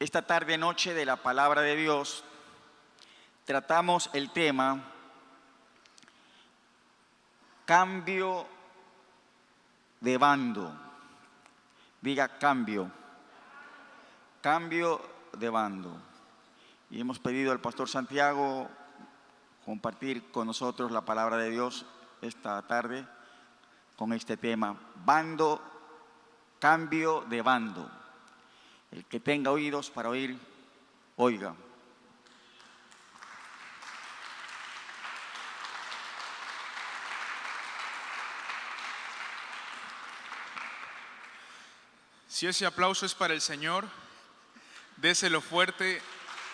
Esta tarde noche de la palabra de Dios tratamos el tema cambio de bando. Diga cambio de bando. Y hemos pedido al pastor Santiago compartir con nosotros la palabra de Dios esta tarde con este tema, cambio de bando. El que tenga oídos para oír, oiga. Si ese aplauso es para el Señor, déselo fuerte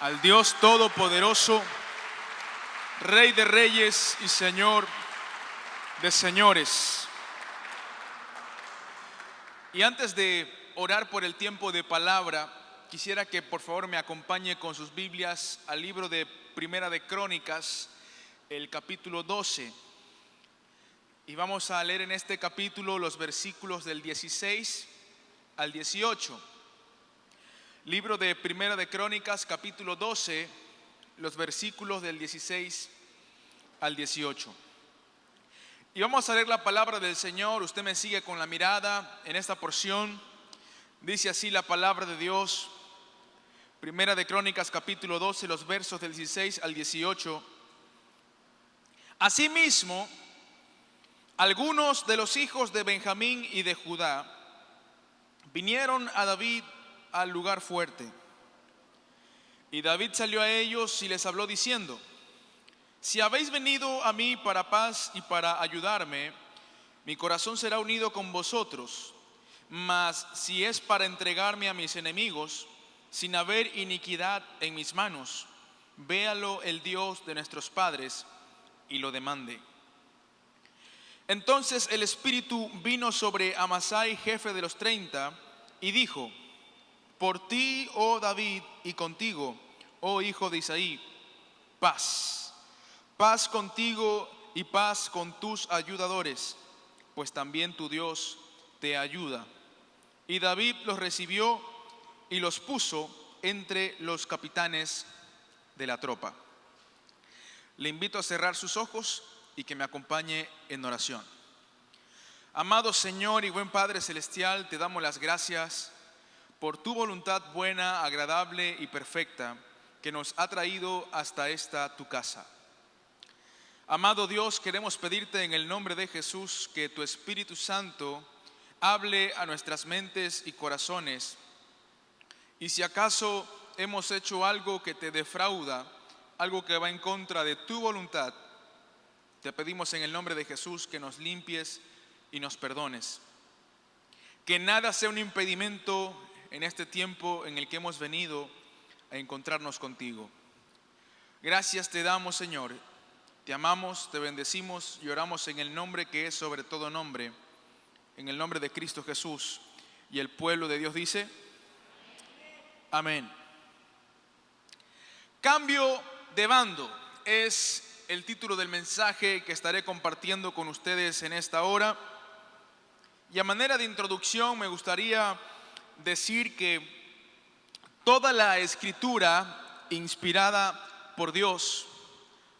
al Dios Todopoderoso, Rey de Reyes y Señor de Señores. Y antes de orar por el tiempo de palabra, quisiera que por favor me acompañe con sus Biblias al libro de Primera de Crónicas, el capítulo 12. Y vamos a leer en este capítulo los versículos del 16 al 18. Libro de Primera de Crónicas, capítulo 12, los versículos del 16 al 18. Y vamos a leer la palabra del Señor. Usted me sigue con la mirada en esta porción. Dice así la palabra de Dios. Primera de Crónicas, capítulo 12, los versos del 16 al 18. Asimismo, algunos de los hijos de Benjamín y de Judá vinieron a David al lugar fuerte. Y David salió a ellos y les habló diciendo: si habéis venido a mí para paz y para ayudarme, mi corazón será unido con vosotros. Mas si es para entregarme a mis enemigos, sin haber iniquidad en mis manos, véalo el Dios de nuestros padres y lo demande. Entonces el Espíritu vino sobre Amasai, jefe de los 30, y dijo: por ti, oh David, y contigo, oh hijo de Isaí, paz. Paz contigo y paz con tus ayudadores, pues también tu Dios te ayuda. Y David los recibió y los puso entre los capitanes de la tropa. Le invito a cerrar sus ojos y que me acompañe en oración. Amado Señor y buen Padre Celestial, te damos las gracias por tu voluntad buena, agradable y perfecta que nos ha traído hasta esta tu casa. Amado Dios, queremos pedirte en el nombre de Jesús que tu Espíritu Santo hable a nuestras mentes y corazones. Y si acaso hemos hecho algo que te defrauda, algo que va en contra de tu voluntad, te pedimos en el nombre de Jesús que nos limpies y nos perdones. Que nada sea un impedimento en este tiempo en el que hemos venido a encontrarnos contigo. Gracias te damos, Señor. Te amamos, te bendecimos y oramos en el nombre que es sobre todo nombre, en el nombre de Cristo Jesús. Y el pueblo de Dios dice: amén. Cambio de bando es el título del mensaje que estaré compartiendo con ustedes en esta hora. Y a manera de introducción me gustaría decir que toda la escritura inspirada por Dios,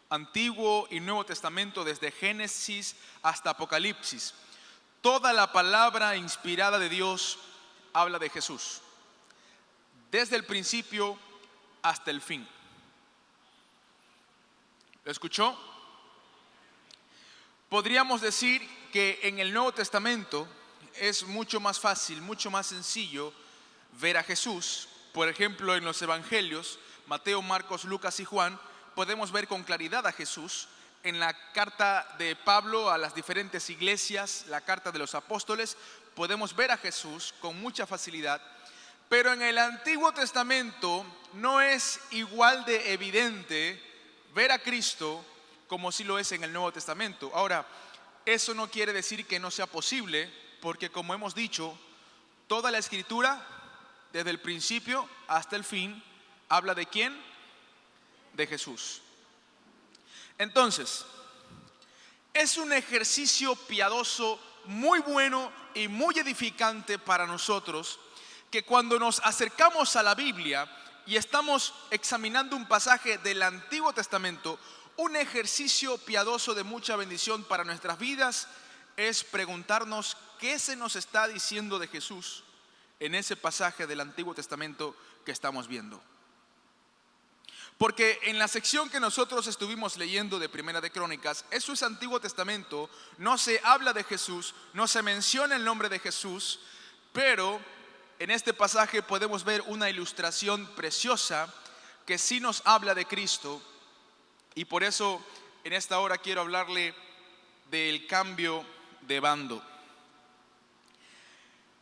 Antiguo y Nuevo Testamento, desde Génesis hasta Apocalipsis, toda la palabra inspirada de Dios habla de Jesús, desde el principio hasta el fin. ¿Lo escuchó? Podríamos decir que en el Nuevo Testamento es mucho más fácil, mucho más sencillo ver a Jesús. Por ejemplo, en los evangelios, Mateo, Marcos, Lucas y Juan, podemos ver con claridad a Jesús. En la carta de Pablo a las diferentes iglesias, la carta de los apóstoles, podemos ver a Jesús con mucha facilidad. Pero en el Antiguo Testamento no es igual de evidente ver a Cristo como sí lo es en el Nuevo Testamento. Ahora, eso no quiere decir que no sea posible, porque como hemos dicho, toda la Escritura, desde el principio hasta el fin, habla ¿de quién? De Jesús. Entonces, es un ejercicio piadoso muy bueno y muy edificante para nosotros que cuando nos acercamos a la Biblia y estamos examinando un pasaje del Antiguo Testamento, un ejercicio piadoso de mucha bendición para nuestras vidas es preguntarnos qué se nos está diciendo de Jesús en ese pasaje del Antiguo Testamento que estamos viendo. Porque en la sección que nosotros estuvimos leyendo de Primera de Crónicas, eso es Antiguo Testamento, no se habla de Jesús, no se menciona el nombre de Jesús, pero en este pasaje podemos ver una ilustración preciosa que sí nos habla de Cristo, y por eso en esta hora quiero hablarle del cambio de bando.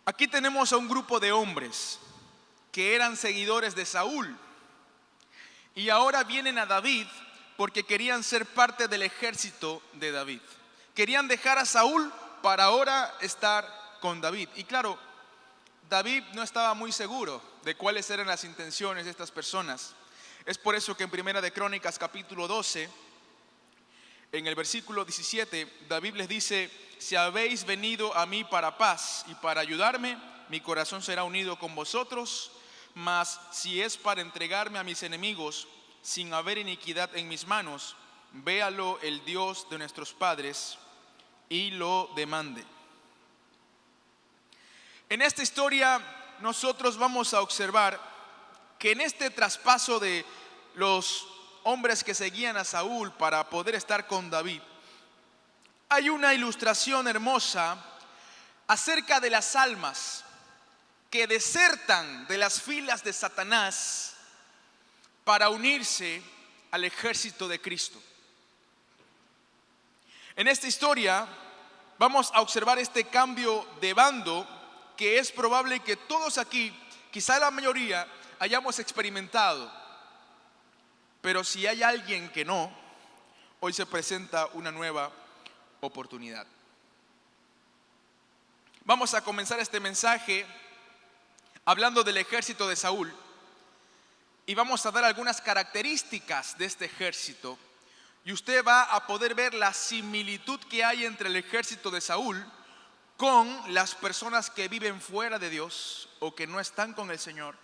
Aquí tenemos a un grupo de hombres que eran seguidores de Saúl y ahora vienen a David porque querían ser parte del ejército de David. Querían dejar a Saúl para ahora estar con David. Y claro, David no estaba muy seguro de cuáles eran las intenciones de estas personas. Es por eso que en Primera de Crónicas capítulo 12, en el versículo 17, David les dice: si habéis venido a mí para paz y para ayudarme, mi corazón será unido con vosotros. Mas si es para entregarme a mis enemigos sin haber iniquidad en mis manos, véalo el Dios de nuestros padres y lo demande. En esta historia nosotros vamos a observar que en este traspaso de los hombres que seguían a Saúl para poder estar con David, hay una ilustración hermosa acerca de las almas que desertan de las filas de Satanás para unirse al ejército de Cristo. En esta historia vamos a observar este cambio de bando que es probable que todos aquí, quizá la mayoría, hayamos experimentado. Pero si hay alguien que no, hoy se presenta una nueva oportunidad. Vamos a comenzar este mensaje hablando del ejército de Saúl y vamos a dar algunas características de este ejército y usted va a poder ver la similitud que hay entre el ejército de Saúl con las personas que viven fuera de Dios o que no están con el Señor.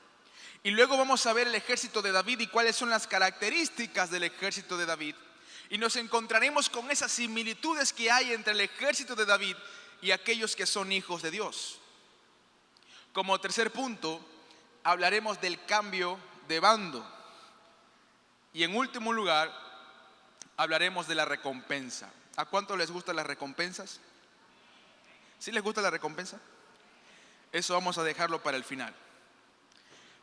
Y luego vamos a ver el ejército de David y cuáles son las características del ejército de David. Y nos encontraremos con esas similitudes que hay entre el ejército de David y aquellos que son hijos de Dios. Como tercer punto, hablaremos del cambio de bando. Y en último lugar, hablaremos de la recompensa. ¿A cuánto les gustan las recompensas? ¿Sí les gusta la recompensa? Eso vamos a dejarlo para el final.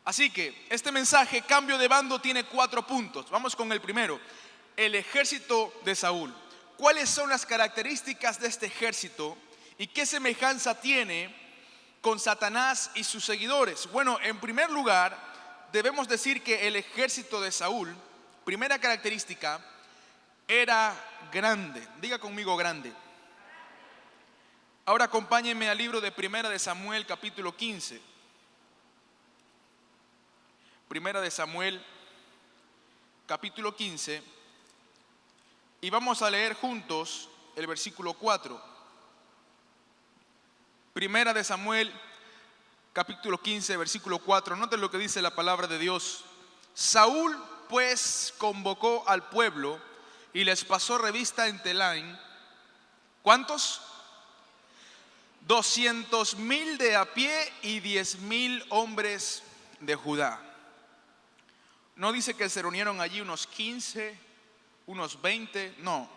Así que este mensaje, cambio de bando, tiene 4 puntos. Vamos con el primero, el ejército de Saúl. ¿Cuáles son las características de este ejército y qué semejanza tiene con Satanás y sus seguidores? Bueno, en primer lugar, debemos decir que el ejército de Saúl, primera característica, era grande. Diga conmigo, grande. Ahora acompáñenme al libro de Primera de Samuel, capítulo 15. Primera de Samuel, capítulo 15. Y vamos a leer juntos el versículo 4. Primera de Samuel, capítulo 15, versículo 4. Noten lo que dice la palabra de Dios. Saúl pues convocó al pueblo y les pasó revista en Telaim. ¿Cuántos? 200,000 de a pie y 10,000 hombres de Judá. No dice que se reunieron allí unos 15, unos 20, no.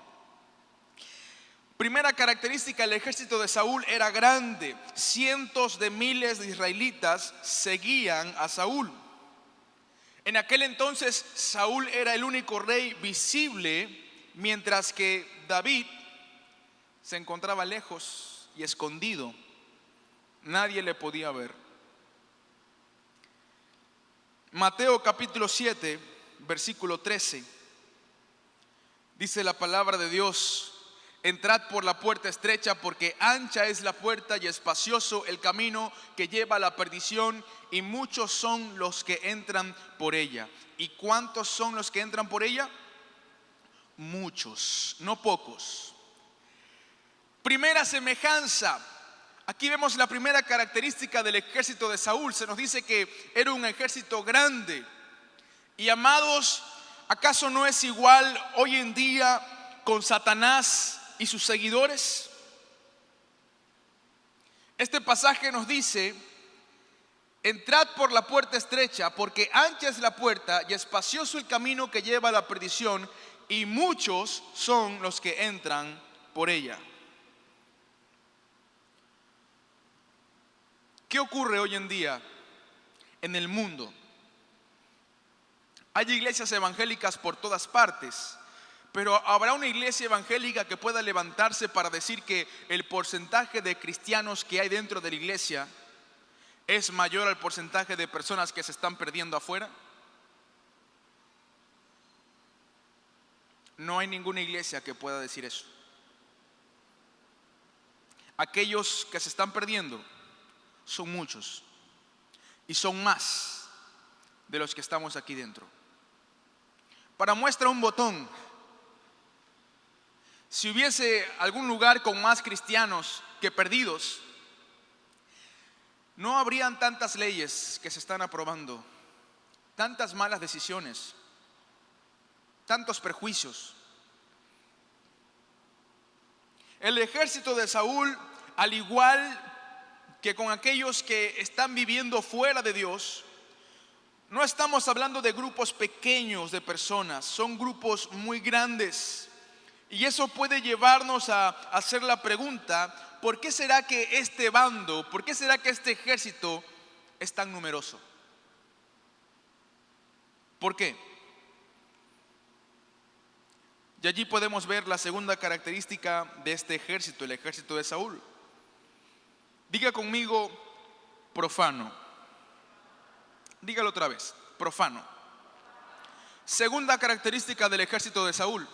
Primera característica, el ejército de Saúl era grande. Cientos de miles de israelitas seguían a Saúl. En aquel entonces Saúl era el único rey visible, mientras que David se encontraba lejos y escondido. Nadie le podía ver. Mateo capítulo 7, versículo 13. Dice la palabra de Dios: entrad por la puerta estrecha, porque ancha es la puerta y espacioso el camino que lleva a la perdición, y muchos son los que entran por ella. ¿Y cuántos son los que entran por ella? Muchos, no pocos. Primera semejanza, Aquí vemos la primera característica del ejército de Saúl. Se nos dice que era un ejército grande. Y amados, ¿acaso no es igual hoy en día con Satanás y sus seguidores? Este pasaje nos dice: entrad por la puerta estrecha, porque ancha es la puerta y espacioso el camino que lleva a la perdición, y muchos son los que entran por ella. ¿Qué ocurre hoy en día en el mundo? Hay iglesias evangélicas por todas partes, pero ¿habrá una iglesia evangélica que pueda levantarse para decir que el porcentaje de cristianos que hay dentro de la iglesia es mayor al porcentaje de personas que se están perdiendo afuera? No hay ninguna iglesia que pueda decir eso. Aquellos que se están perdiendo son muchos y son más de los que estamos aquí dentro. Para muestra un botón, si hubiese algún lugar con más cristianos que perdidos, no habrían tantas leyes que se están aprobando, tantas malas decisiones, tantos prejuicios. El ejército de Saúl, al igual que con aquellos que están viviendo fuera de Dios, no estamos hablando de grupos pequeños de personas, son grupos muy grandes. Y eso puede llevarnos a hacer la pregunta: ¿por qué será que este bando, por qué será que este ejército es tan numeroso? ¿Por qué? Y allí podemos ver la segunda característica de este ejército, el ejército de Saúl. Diga conmigo: profano. Dígalo otra vez: profano. Segunda característica del ejército de Saúl: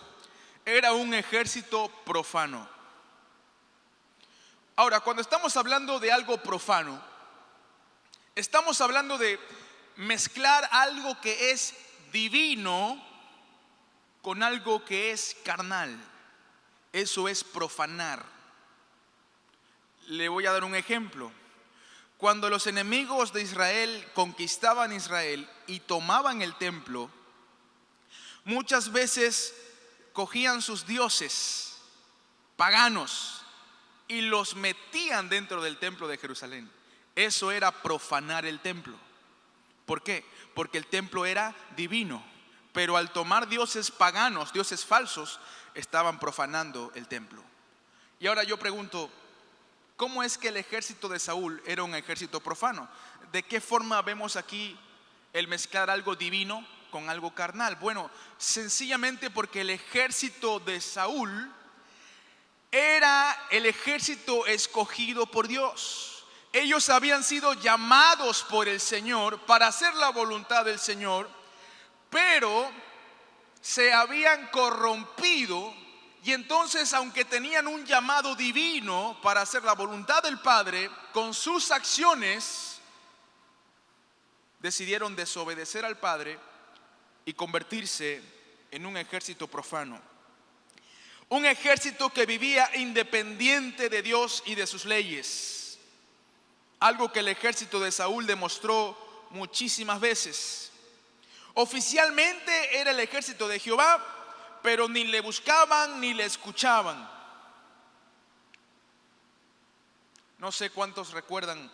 era un ejército profano. Ahora, cuando estamos hablando de algo profano, estamos hablando de mezclar algo que es divino con algo que es carnal. Eso es profanar. Le voy a dar un ejemplo. Cuando los enemigos de Israel conquistaban Israel y tomaban el templo, muchas veces cogían sus dioses paganos y los metían dentro del templo de Jerusalén. Eso era profanar el templo. ¿Por qué? Porque el templo era divino, pero al tomar dioses paganos, dioses falsos, estaban profanando el templo. Y ahora yo pregunto: ¿cómo es que el ejército de Saúl era un ejército profano? ¿De qué forma vemos aquí el mezclar algo divino con algo carnal? Bueno, sencillamente porque el ejército de Saúl era el ejército escogido por Dios. Ellos habían sido llamados por el Señor para hacer la voluntad del Señor, pero se habían corrompido. Y entonces, aunque tenían un llamado divino para hacer la voluntad del Padre, con sus acciones decidieron desobedecer al Padre y convertirse en un ejército profano. Un ejército que vivía independiente de Dios y de sus leyes. Algo que el ejército de Saúl demostró muchísimas veces. Oficialmente era el ejército de Jehová, pero ni le buscaban ni le escuchaban. No sé cuántos recuerdan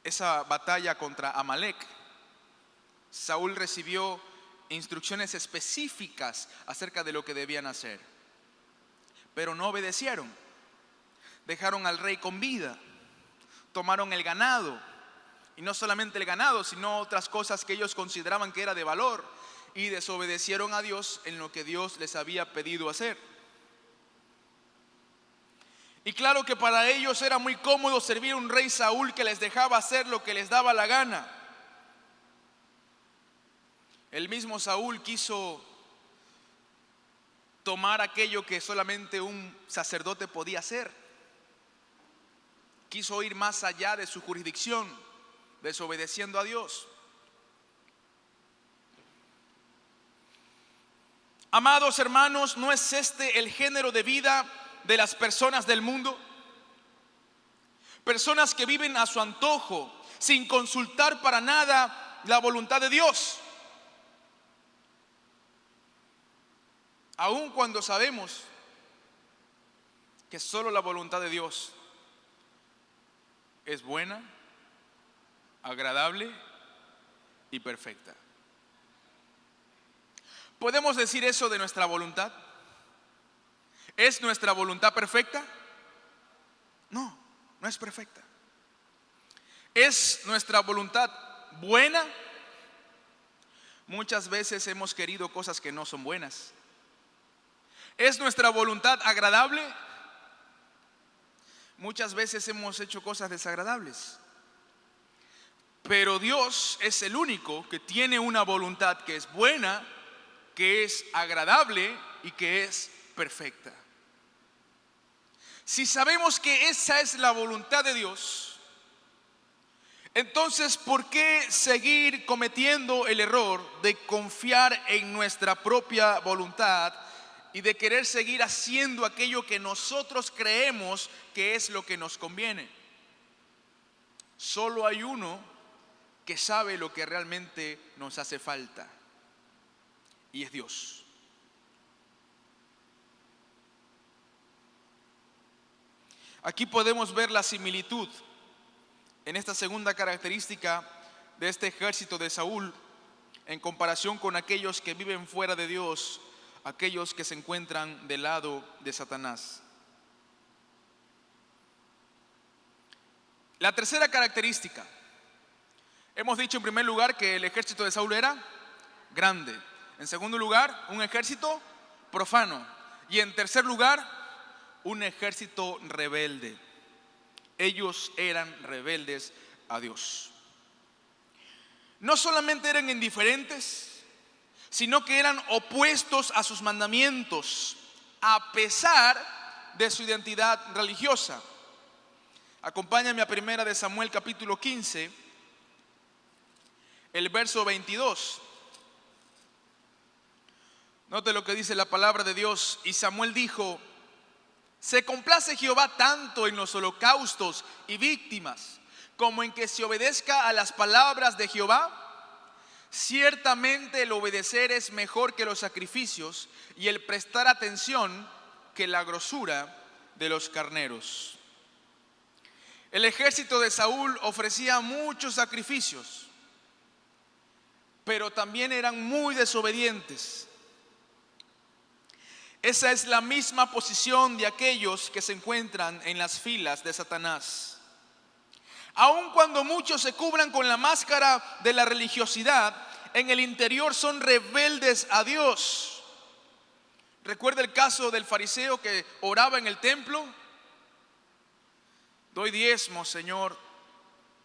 esa batalla contra Amalek. Saúl recibió instrucciones específicas acerca de lo que debían hacer, pero no obedecieron. Dejaron al rey con vida, tomaron el ganado, y no solamente el ganado, sino otras cosas que ellos consideraban que era de valor, y desobedecieron a Dios en lo que Dios les había pedido hacer. Y claro que para ellos era muy cómodo servir a un rey Saúl que les dejaba hacer lo que les daba la gana. El mismo Saúl quiso tomar aquello que solamente un sacerdote podía hacer. Quiso ir más allá de su jurisdicción, desobedeciendo a Dios. Amados hermanos, ¿no es este el género de vida de las personas del mundo? Personas que viven a su antojo, sin consultar para nada la voluntad de Dios. Aun cuando sabemos que solo la voluntad de Dios es buena, agradable y perfecta. ¿Podemos decir eso de nuestra voluntad? ¿Es nuestra voluntad perfecta? No, no es perfecta. ¿Es nuestra voluntad buena? Muchas veces hemos querido cosas que no son buenas. ¿Es nuestra voluntad agradable? Muchas veces hemos hecho cosas desagradables. Pero Dios es el único que tiene una voluntad que es buena, que es agradable y que es perfecta. Si sabemos que esa es la voluntad de Dios, entonces ¿por qué seguir cometiendo el error de confiar en nuestra propia voluntad y de querer seguir haciendo aquello que nosotros creemos que es lo que nos conviene? Solo hay uno que sabe lo que realmente nos hace falta, y es Dios. Aquí podemos ver la similitud en esta segunda característica de este ejército de Saúl en comparación con aquellos que viven fuera de Dios, aquellos que se encuentran del lado de Satanás. La tercera característica, hemos dicho en primer lugar que el ejército de Saúl era grande. En segundo lugar, un ejército profano. Y en tercer lugar, un ejército rebelde. Ellos eran rebeldes a Dios. No solamente eran indiferentes, sino que eran opuestos a sus mandamientos, a pesar de su identidad religiosa. Acompáñame a 1 Samuel capítulo 15, el verso 22. Note lo que dice la palabra de Dios. Y Samuel dijo: ¿se complace Jehová tanto en los holocaustos y víctimas como en que se obedezca a las palabras de Jehová? Ciertamente el obedecer es mejor que los sacrificios, y el prestar atención que la grosura de los carneros. El ejército de Saúl ofrecía muchos sacrificios, pero también eran muy desobedientes. Esa es la misma posición de aquellos que se encuentran en las filas de Satanás. Aun cuando muchos se cubran con la máscara de la religiosidad, en el interior son rebeldes a Dios. ¿Recuerda el caso del fariseo que oraba en el templo? Doy diezmo, Señor,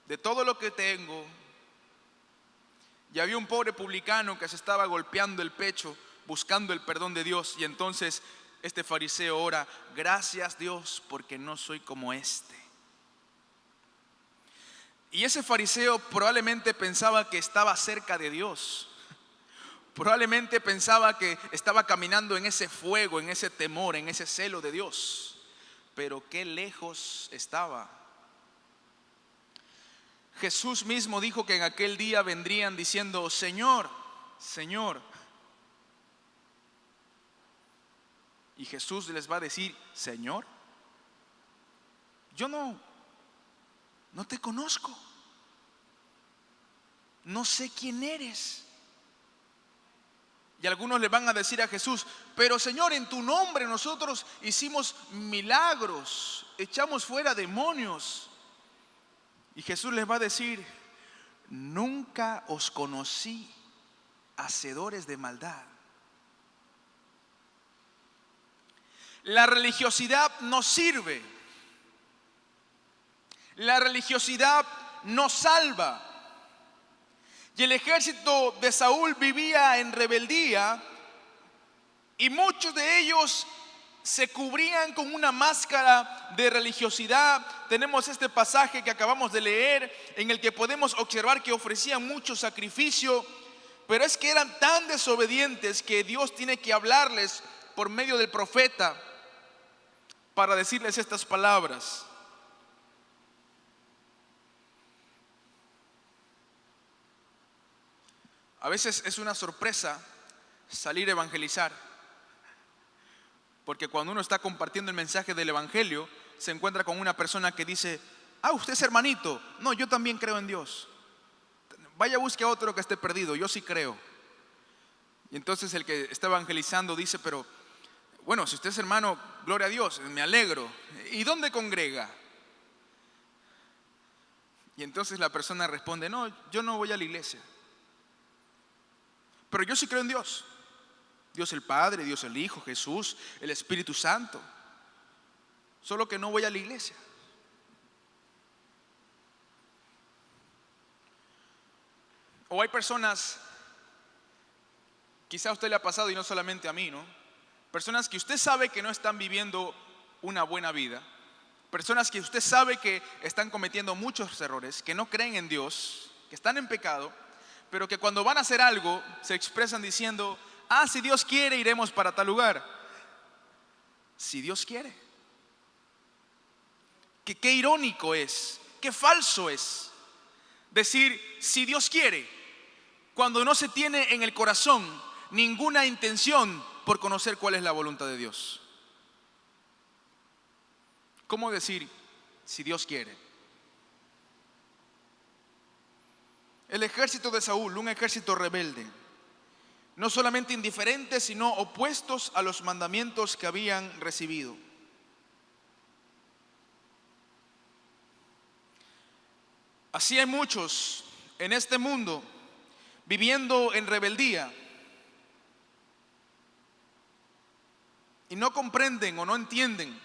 de todo lo que tengo. Y había un pobre publicano que se estaba golpeando el pecho buscando el perdón de Dios, y entonces este fariseo ora: gracias Dios porque no soy como este. Y ese fariseo probablemente pensaba que estaba cerca de Dios, probablemente pensaba que estaba caminando en ese fuego, en ese temor, en ese celo de Dios, pero qué lejos estaba. Jesús mismo dijo que en aquel día vendrían diciendo: Señor, Señor. Y Jesús les va a decir: Señor, yo no te conozco, no sé quién eres. Y algunos le van a decir a Jesús: pero Señor, en tu nombre nosotros hicimos milagros, echamos fuera demonios. Y Jesús les va a decir: nunca os conocí, hacedores de maldad. La religiosidad no sirve. La religiosidad no salva. Y el ejército de Saúl vivía en rebeldía, y muchos de ellos se cubrían con una máscara de religiosidad. Tenemos este pasaje que acabamos de leer, en el que podemos observar que ofrecían mucho sacrificio, pero es que eran tan desobedientes que Dios tiene que hablarles por medio del profeta para decirles estas palabras. A veces es una sorpresa salir a evangelizar, porque cuando uno está compartiendo el mensaje del evangelio, se encuentra con una persona que dice: usted es hermanito. No, yo también creo en Dios. Vaya, busque a otro que esté perdido, yo sí creo. Y entonces el que está evangelizando dice: pero bueno, si usted es hermano, gloria a Dios, me alegro. ¿Y dónde congrega? Y entonces la persona responde: no, yo no voy a la iglesia, pero yo sí creo en Dios. Dios el Padre, Dios el Hijo, Jesús, el Espíritu Santo. Solo que no voy a la iglesia. O hay personas, quizá a usted le ha pasado y no solamente a mí, ¿no? Personas que usted sabe que no están viviendo una buena vida. Personas que usted sabe que están cometiendo muchos errores, que no creen en Dios, que están en pecado, pero que cuando van a hacer algo se expresan diciendo: si Dios quiere, iremos para tal lugar. Si Dios quiere. Qué irónico es, qué falso es decir si Dios quiere, cuando no se tiene en el corazón ninguna intención por conocer cuál es la voluntad de Dios. ¿Cómo decir si Dios quiere? El ejército de Saúl, un ejército rebelde, no solamente indiferentes, sino opuestos a los mandamientos que habían recibido. Así hay muchos en este mundo viviendo en rebeldía y no comprenden o no entienden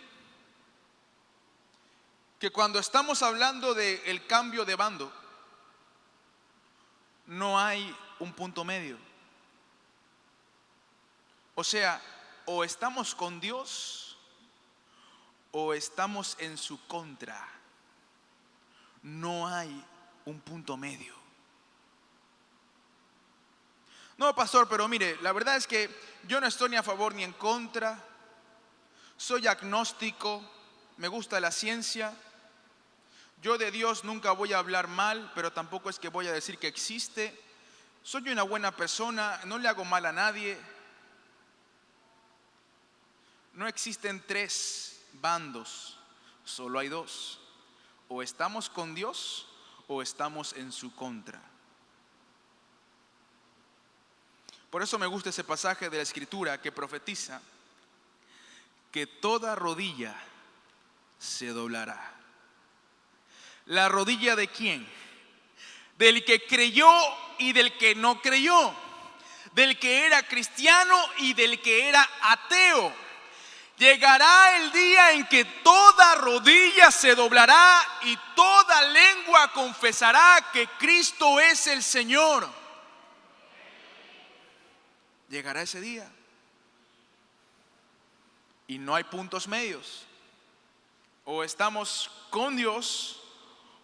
que cuando estamos hablando del cambio de bando, no hay un punto medio. O sea, o estamos con Dios o estamos en su contra. No hay un punto medio. No, pastor, pero mire, la verdad es que yo no estoy ni a favor ni en contra. Soy agnóstico, me gusta la ciencia. Yo de Dios nunca voy a hablar mal, pero tampoco es que voy a decir que existe. Soy una buena persona, no le hago mal a nadie. No existen tres bandos, solo hay dos. O estamos con Dios o estamos en su contra. Por eso me gusta ese pasaje de la Escritura que profetiza que toda rodilla se doblará. ¿La rodilla de quién? Del que creyó y del que no creyó, del que era cristiano y del que era ateo. Llegará el día en que toda rodilla se doblará y toda lengua confesará que Cristo es el Señor. Llegará ese día. Y no hay puntos medios. O estamos con Dios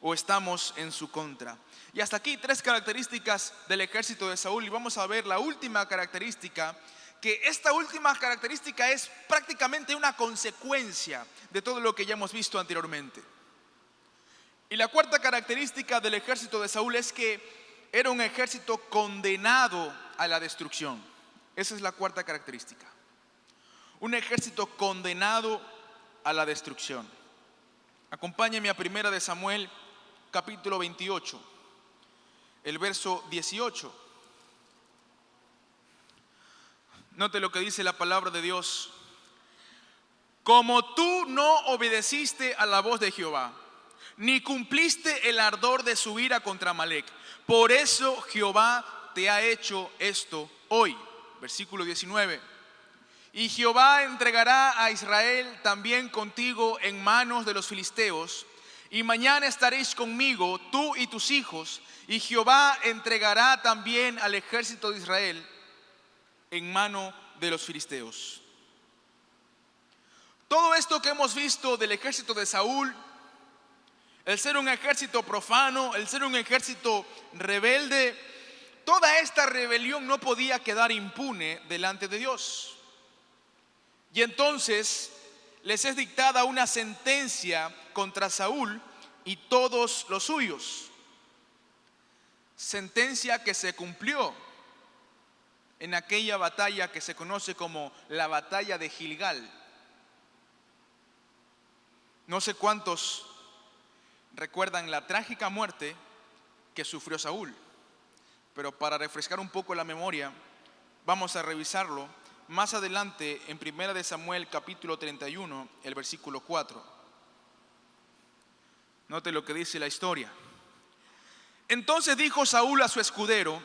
o estamos en su contra. Y hasta aquí 3 características del ejército de Saúl. Y vamos a ver la última característica, que esta última característica es prácticamente una consecuencia de todo lo que ya hemos visto anteriormente. Y la cuarta característica del ejército de Saúl es que era un ejército condenado a la destrucción. Esa es la cuarta característica. Un ejército condenado a la destrucción. Acompáñenme a 1 de Samuel, capítulo 28, el verso 18. Note lo que dice la palabra de Dios. Como tú no obedeciste a la voz de Jehová, ni cumpliste el ardor de su ira contra Amalec, por eso Jehová te ha hecho esto hoy. Versículo 19. Y Jehová entregará a Israel también contigo en manos de los filisteos, y mañana estaréis conmigo, tú y tus hijos, y Jehová entregará también al ejército de Israel en mano de los filisteos. Todo esto que hemos visto del ejército de Saúl, el ser un ejército profano, el ser un ejército rebelde, toda esta rebelión no podía quedar impune delante de Dios. Y entonces les es dictada una sentencia contra Saúl y todos los suyos. Sentencia que se cumplió en aquella batalla que se conoce como la batalla de Gilgal. No sé cuántos recuerdan la trágica muerte que sufrió Saúl, pero para refrescar un poco la memoria, vamos a revisarlo más adelante en 1 de Samuel capítulo 31, el versículo 4. Note lo que dice la historia. Entonces dijo Saúl a su escudero: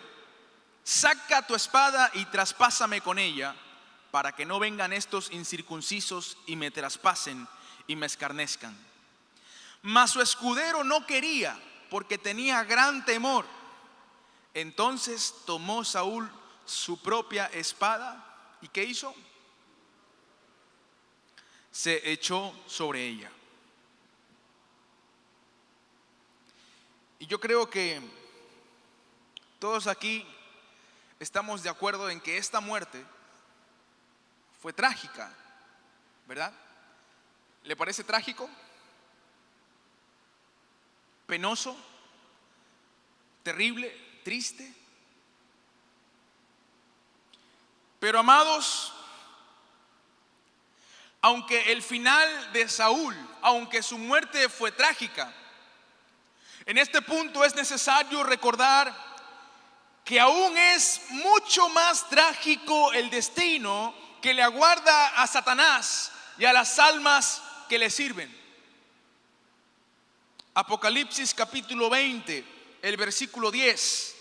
saca tu espada y traspásame con ella, para que no vengan estos incircuncisos y me traspasen y me escarnezcan. Mas su escudero no quería, porque tenía gran temor. Entonces tomó Saúl su propia espada y ¿qué hizo? Se echó sobre ella. Y yo creo que todos aquí estamos de acuerdo en que esta muerte fue trágica, ¿verdad? ¿Le parece trágico? ¿Penoso? ¿Terrible? ¿Triste? Pero amados, aunque el final de Saúl, aunque su muerte fue trágica, en este punto es necesario recordar que aún es mucho más trágico el destino que le aguarda a Satanás y a las almas que le sirven. Apocalipsis capítulo 20, el versículo 10.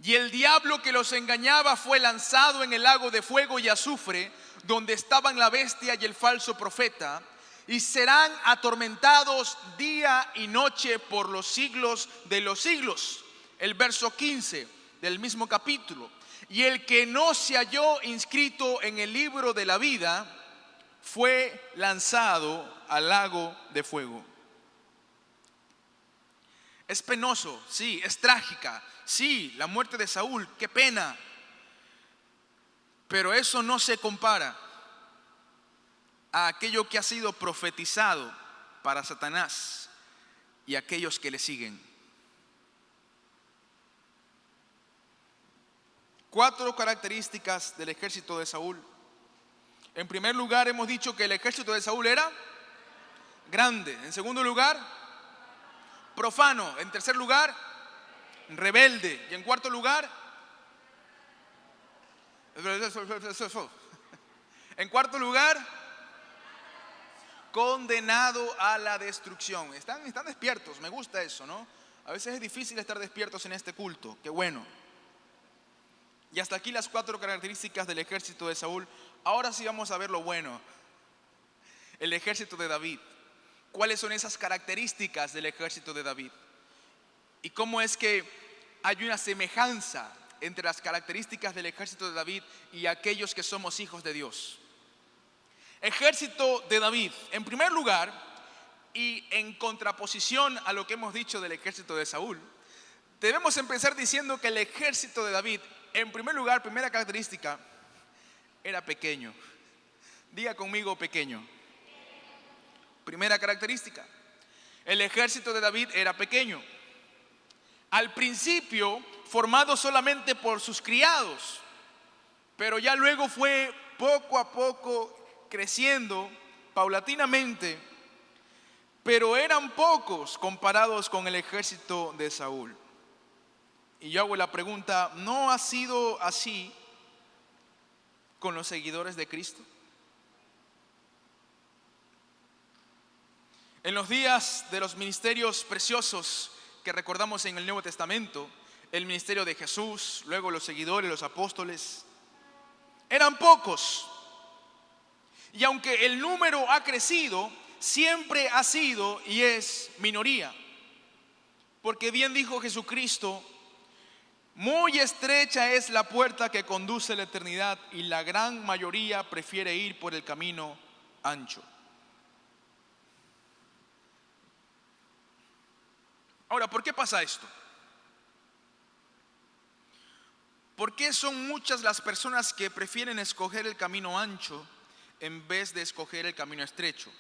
Y el diablo que los engañaba fue lanzado en el lago de fuego y azufre, donde estaban la bestia y el falso profeta, y serán atormentados día y noche por los siglos de los siglos. El verso 15 del mismo capítulo. Y el que no se halló inscrito en el libro de la vida fue lanzado al lago de fuego. Es penoso, sí, es trágica, sí, la muerte de Saúl, qué pena. Pero eso no se compara a aquello que ha sido profetizado para Satanás y aquellos que le siguen. 4 características del ejército de Saúl. En primer lugar, hemos dicho que el ejército de Saúl era grande. En segundo lugar, profano. En tercer lugar, rebelde. Y en cuarto lugar, condenado a la destrucción. Están despiertos, me gusta eso, ¿no? A veces es difícil estar despiertos en este culto, qué bueno. Y hasta aquí las 4 características del ejército de Saúl. Ahora sí vamos a ver lo bueno. El ejército de David. ¿Cuáles son esas características del ejército de David? Y cómo es que hay una semejanza entre las características del ejército de David y aquellos que somos hijos de Dios. Ejército de David. En primer lugar, y en contraposición a lo que hemos dicho del ejército de Saúl, debemos empezar diciendo que el ejército de David, en primer lugar, primera característica, era pequeño. Diga conmigo, pequeño. Primera característica, el ejército de David era pequeño. Al principio formado solamente por sus criados, pero ya luego fue poco a poco creciendo paulatinamente, pero eran pocos comparados con el ejército de Saúl. Y yo hago la pregunta, ¿no ha sido así con los seguidores de Cristo? En los días de los ministerios preciosos que recordamos en el Nuevo Testamento, el ministerio de Jesús, luego los seguidores, los apóstoles, eran pocos. Y aunque el número ha crecido, siempre ha sido y es minoría. Porque bien dijo Jesucristo, muy estrecha es la puerta que conduce a la eternidad y la gran mayoría prefiere ir por el camino ancho. Ahora, ¿por qué pasa esto? ¿Por qué son muchas las personas que prefieren escoger el camino ancho en vez de escoger el camino estrecho.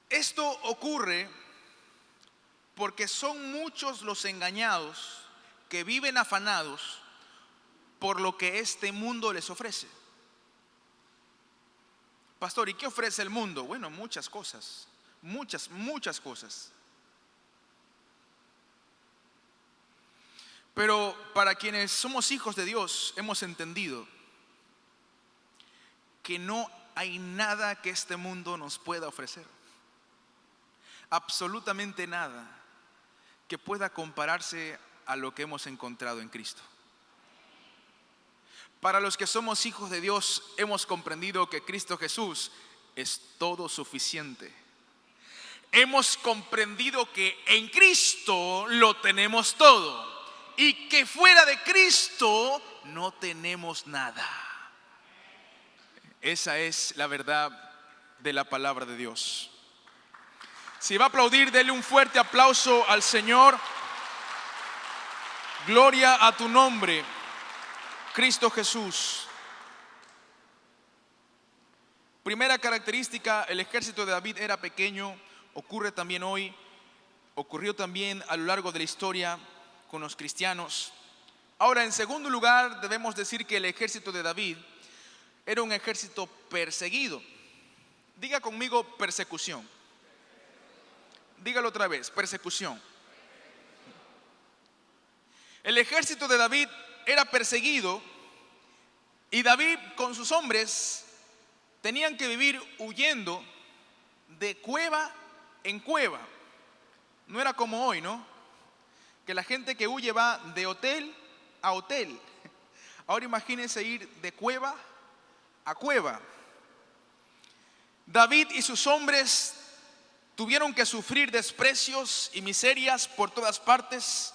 Esto ocurre porque son muchos los engañados que viven afanados por lo que este mundo les ofrece. Pastor, ¿y qué ofrece el mundo? Bueno, muchas cosas, muchas cosas. Pero para quienes somos hijos de Dios, hemos entendido que no hay nada que este mundo nos pueda ofrecer. Absolutamente nada que pueda compararse a lo que hemos encontrado en Cristo. Para los que somos hijos de Dios, hemos comprendido que Cristo Jesús es todo suficiente. Hemos comprendido que en Cristo lo tenemos todo y que fuera de Cristo no tenemos nada. Esa es la verdad de la palabra de Dios. Si va a aplaudir, dele un fuerte aplauso al Señor. Gloria a tu nombre, Cristo Jesús. Primera característica, el ejército de David era pequeño. Ocurre también hoy, ocurrió también a lo largo de la historia con los cristianos. Ahora, en segundo lugar, debemos decir que el ejército de David era un ejército perseguido. Diga conmigo persecución. Dígalo otra vez, persecución. El ejército de David era perseguido y David con sus hombres tenían que vivir huyendo de cueva en cueva. No era como hoy, ¿no? Que la gente que huye va de hotel a hotel. Ahora imagínense ir de cueva a cueva. David y sus hombres tuvieron que sufrir desprecios y miserias por todas partes.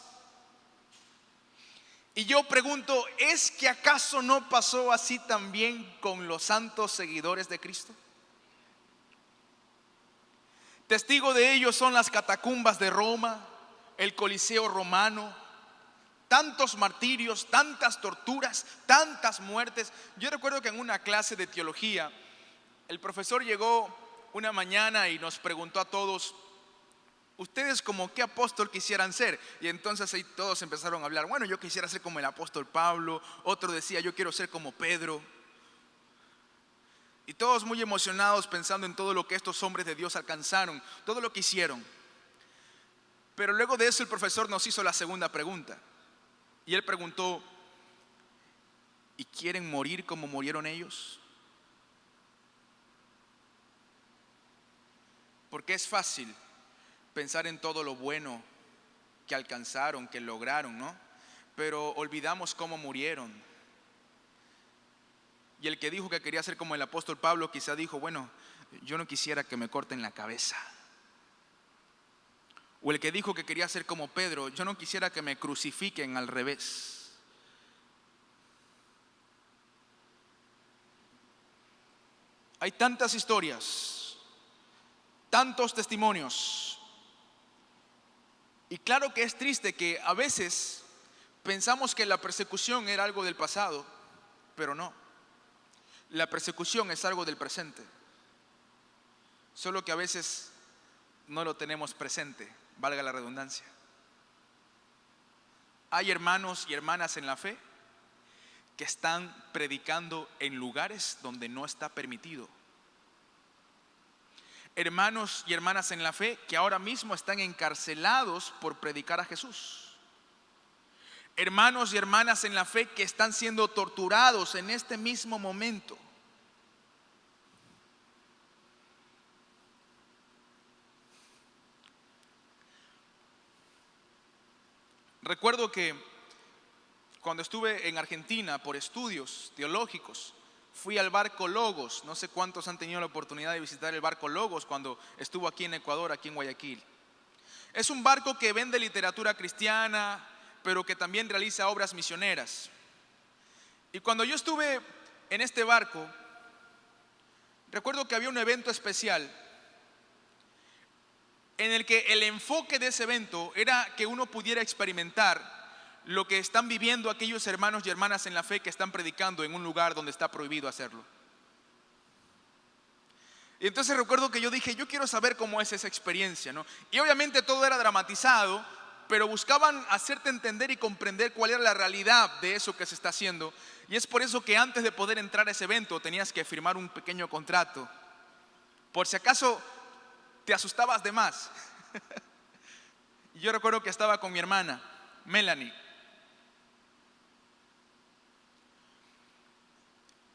Y yo pregunto, ¿es que acaso no pasó así también con los santos seguidores de Cristo? Testigo de ello son las catacumbas de Roma, el Coliseo romano, tantos martirios, tantas torturas, tantas muertes. Yo recuerdo que en una clase de teología, el profesor llegó una mañana y nos preguntó a todos: ¿ustedes como qué apóstol quisieran ser? Y entonces ahí todos empezaron a hablar. Bueno, yo quisiera ser como el apóstol Pablo. Otro decía, yo quiero ser como Pedro. Y todos muy emocionados pensando en todo lo que estos hombres de Dios alcanzaron, todo lo que hicieron. Pero luego de eso el profesor nos hizo la segunda pregunta. Y él preguntó: ¿y quieren morir como murieron ellos? Porque es fácil pensar en todo lo bueno que alcanzaron, que lograron, ¿no? Pero olvidamos cómo murieron. Y el que dijo que quería ser como el apóstol Pablo quizá dijo: bueno, yo no quisiera que me corten la cabeza. O el que dijo que quería ser como Pedro: yo no quisiera que me crucifiquen al revés. Hay tantas historias, tantos testimonios. Y claro que es triste que a veces pensamos que la persecución era algo del pasado, pero no. La persecución es algo del presente. Solo que a veces no lo tenemos presente, valga la redundancia. Hay hermanos y hermanas en la fe que están predicando en lugares donde no está permitido. Hermanos y hermanas en la fe que ahora mismo están encarcelados por predicar a Jesús. Hermanos y hermanas en la fe que están siendo torturados en este mismo momento. Recuerdo que cuando estuve en Argentina por estudios teológicos, fui al barco Logos. No sé cuántos han tenido la oportunidad de visitar el barco Logos cuando estuvo aquí en Ecuador, aquí en Guayaquil. Es un barco que vende literatura cristiana, pero que también realiza obras misioneras. Y cuando yo estuve en este barco, recuerdo que había un evento especial en el que el enfoque de ese evento era que uno pudiera experimentar lo que están viviendo aquellos hermanos y hermanas en la fe que están predicando en un lugar donde está prohibido hacerlo. Y entonces recuerdo que yo dije, yo quiero saber cómo es esa experiencia, ¿no? Y obviamente todo era dramatizado, pero buscaban hacerte entender y comprender cuál era la realidad de eso que se está haciendo. Y es por eso que antes de poder entrar a ese evento tenías que firmar un pequeño contrato, por si acaso te asustabas de más. Y yo recuerdo que estaba con mi hermana, Melanie.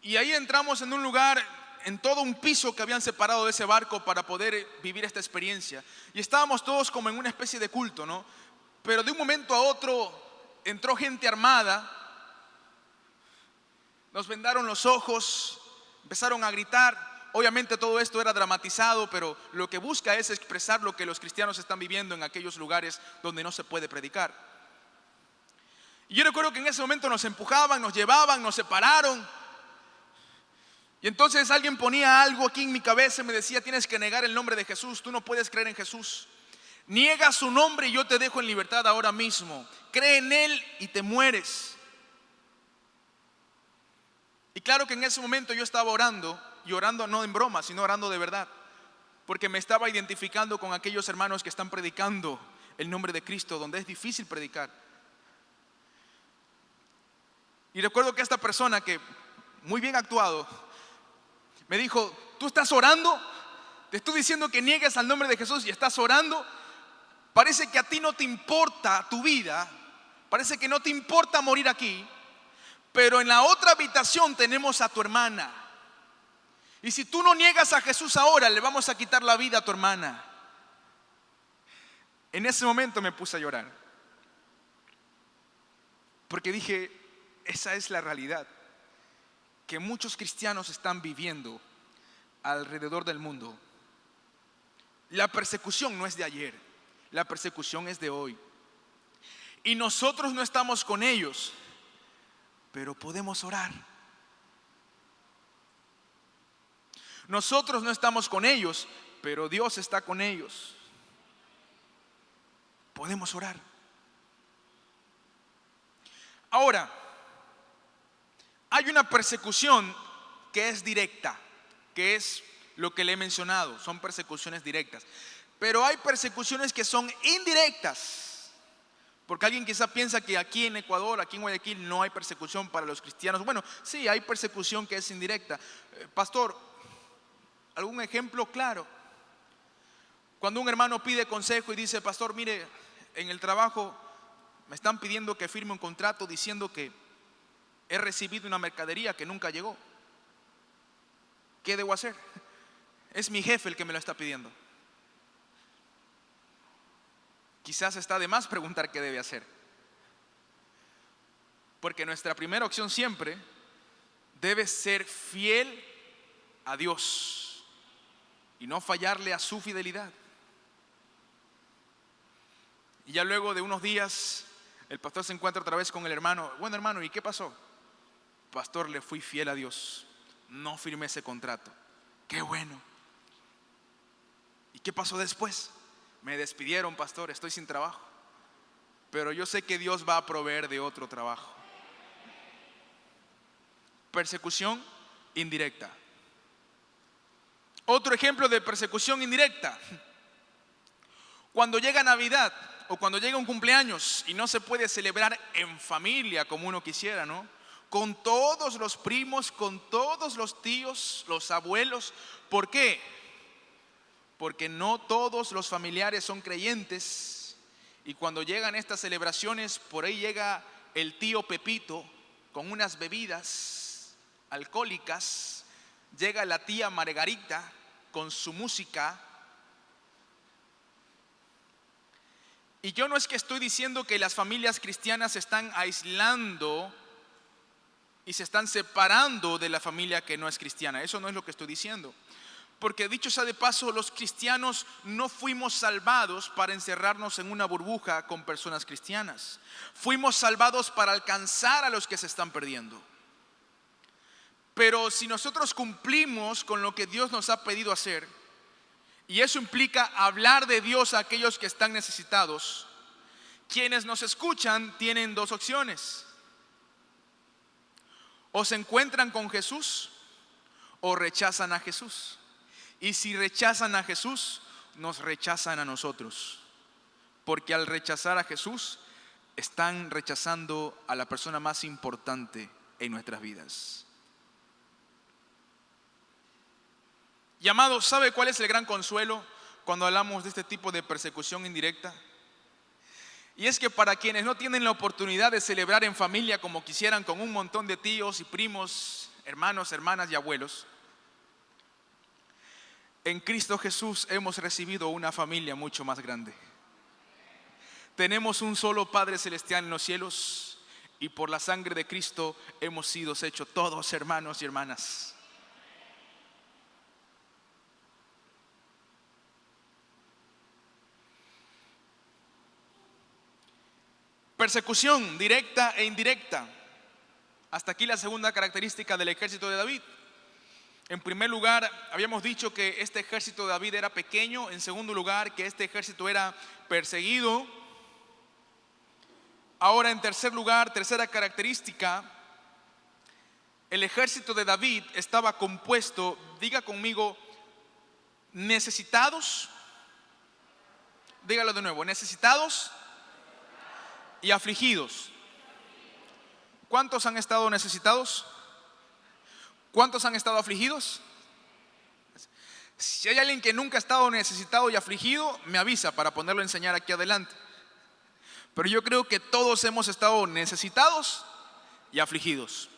Y ahí entramos en un lugar, en todo un piso que habían separado de ese barco para poder vivir esta experiencia. Y estábamos todos como en una especie de culto, ¿no? Pero de un momento a otro entró gente armada, nos vendaron los ojos, empezaron a gritar. Obviamente todo esto era dramatizado, pero lo que busca es expresar lo que los cristianos están viviendo en aquellos lugares donde no se puede predicar. Y yo recuerdo que en ese momento nos empujaban, nos llevaban, nos separaron. Y entonces alguien ponía algo aquí en mi cabeza y me decía, tienes que negar el nombre de Jesús, tú no puedes creer en Jesús. Niega su nombre y yo te dejo en libertad ahora mismo. Cree en Él y te mueres. Y claro que en ese momento yo estaba orando, y orando no en broma, sino orando de verdad, porque me estaba identificando con aquellos hermanos que están predicando el nombre de Cristo, donde es difícil predicar. Y recuerdo que esta persona, que muy bien actuado, me dijo, ¿tú estás orando? Te estoy diciendo que niegues al nombre de Jesús y estás orando. Parece que a ti no te importa tu vida, parece que no te importa morir aquí, pero en la otra habitación tenemos a tu hermana. Y si tú no niegas a Jesús ahora, le vamos a quitar la vida a tu hermana. En ese momento me puse a llorar, porque dije, esa es la realidad que muchos cristianos están viviendo alrededor del mundo. La persecución no es de ayer, la persecución es de hoy. Y nosotros no estamos con ellos, pero podemos orar. Nosotros no estamos con ellos, pero Dios está con ellos. Podemos orar. Ahora, hay una persecución que es directa, que es lo que le he mencionado, son persecuciones directas. Pero hay persecuciones que son indirectas, porque alguien quizá piensa que aquí en Ecuador, aquí en Guayaquil, no hay persecución para los cristianos. Bueno, sí, hay persecución que es indirecta. Pastor, ¿algún ejemplo claro? Cuando un hermano pide consejo y dice, pastor, mire, en el trabajo me están pidiendo que firme un contrato diciendo que he recibido una mercadería que nunca llegó. ¿Qué debo hacer? Es mi jefe el que me lo está pidiendo. Quizás está de más preguntar qué debe hacer, porque nuestra primera opción siempre debe ser fiel a Dios y no fallarle a su fidelidad. Y ya luego de unos días el pastor se encuentra otra vez con el hermano. Bueno, hermano, ¿y qué pasó? Pastor, le fui fiel a Dios, no firmé ese contrato. Qué bueno. ¿Y qué pasó después? Me despidieron, pastor, estoy sin trabajo, pero yo sé que Dios va a proveer de otro trabajo. Persecución indirecta. Otro ejemplo de persecución indirecta: cuando llega Navidad o cuando llega un cumpleaños y no se puede celebrar en familia como uno quisiera, ¿no? Con todos los primos, con todos los tíos, los abuelos. ¿Por qué? Porque no todos los familiares son creyentes, y cuando llegan estas celebraciones, por ahí llega el tío Pepito con unas bebidas alcohólicas, llega la tía Margarita con su música. Y yo no es que estoy diciendo que las familias cristianas se están aislando y se están separando de la familia que no es cristiana. Eso no es lo que estoy diciendo. Porque dicho sea de paso, los cristianos no fuimos salvados para encerrarnos en una burbuja con personas cristianas. Fuimos salvados para alcanzar a los que se están perdiendo. Pero si nosotros cumplimos con lo que Dios nos ha pedido hacer, y eso implica hablar de Dios a aquellos que están necesitados, quienes nos escuchan tienen dos opciones: o se encuentran con Jesús o rechazan a Jesús. Y si rechazan a Jesús, nos rechazan a nosotros. Porque al rechazar a Jesús, están rechazando a la persona más importante en nuestras vidas. Y amados, ¿sabe cuál es el gran consuelo cuando hablamos de este tipo de persecución indirecta? Y es que para quienes no tienen la oportunidad de celebrar en familia como quisieran, con un montón de tíos y primos, hermanos, hermanas y abuelos, en Cristo Jesús hemos recibido una familia mucho más grande. Tenemos un solo Padre Celestial en los cielos y por la sangre de Cristo hemos sido hechos todos hermanos y hermanas. Persecución directa e indirecta. Hasta aquí la segunda característica del ejército de David. En primer lugar, habíamos dicho que este ejército de David era pequeño. En segundo lugar, que este ejército era perseguido. Ahora, en tercer lugar, tercera característica, el ejército de David estaba compuesto, diga conmigo, necesitados. Dígalo de nuevo, necesitados y afligidos. ¿Cuántos han estado necesitados? ¿Cuántos han estado afligidos? Si hay alguien que nunca ha estado necesitado y afligido, me avisa para ponerlo a enseñar aquí adelante. Pero yo creo que todos hemos estado necesitados y afligidos.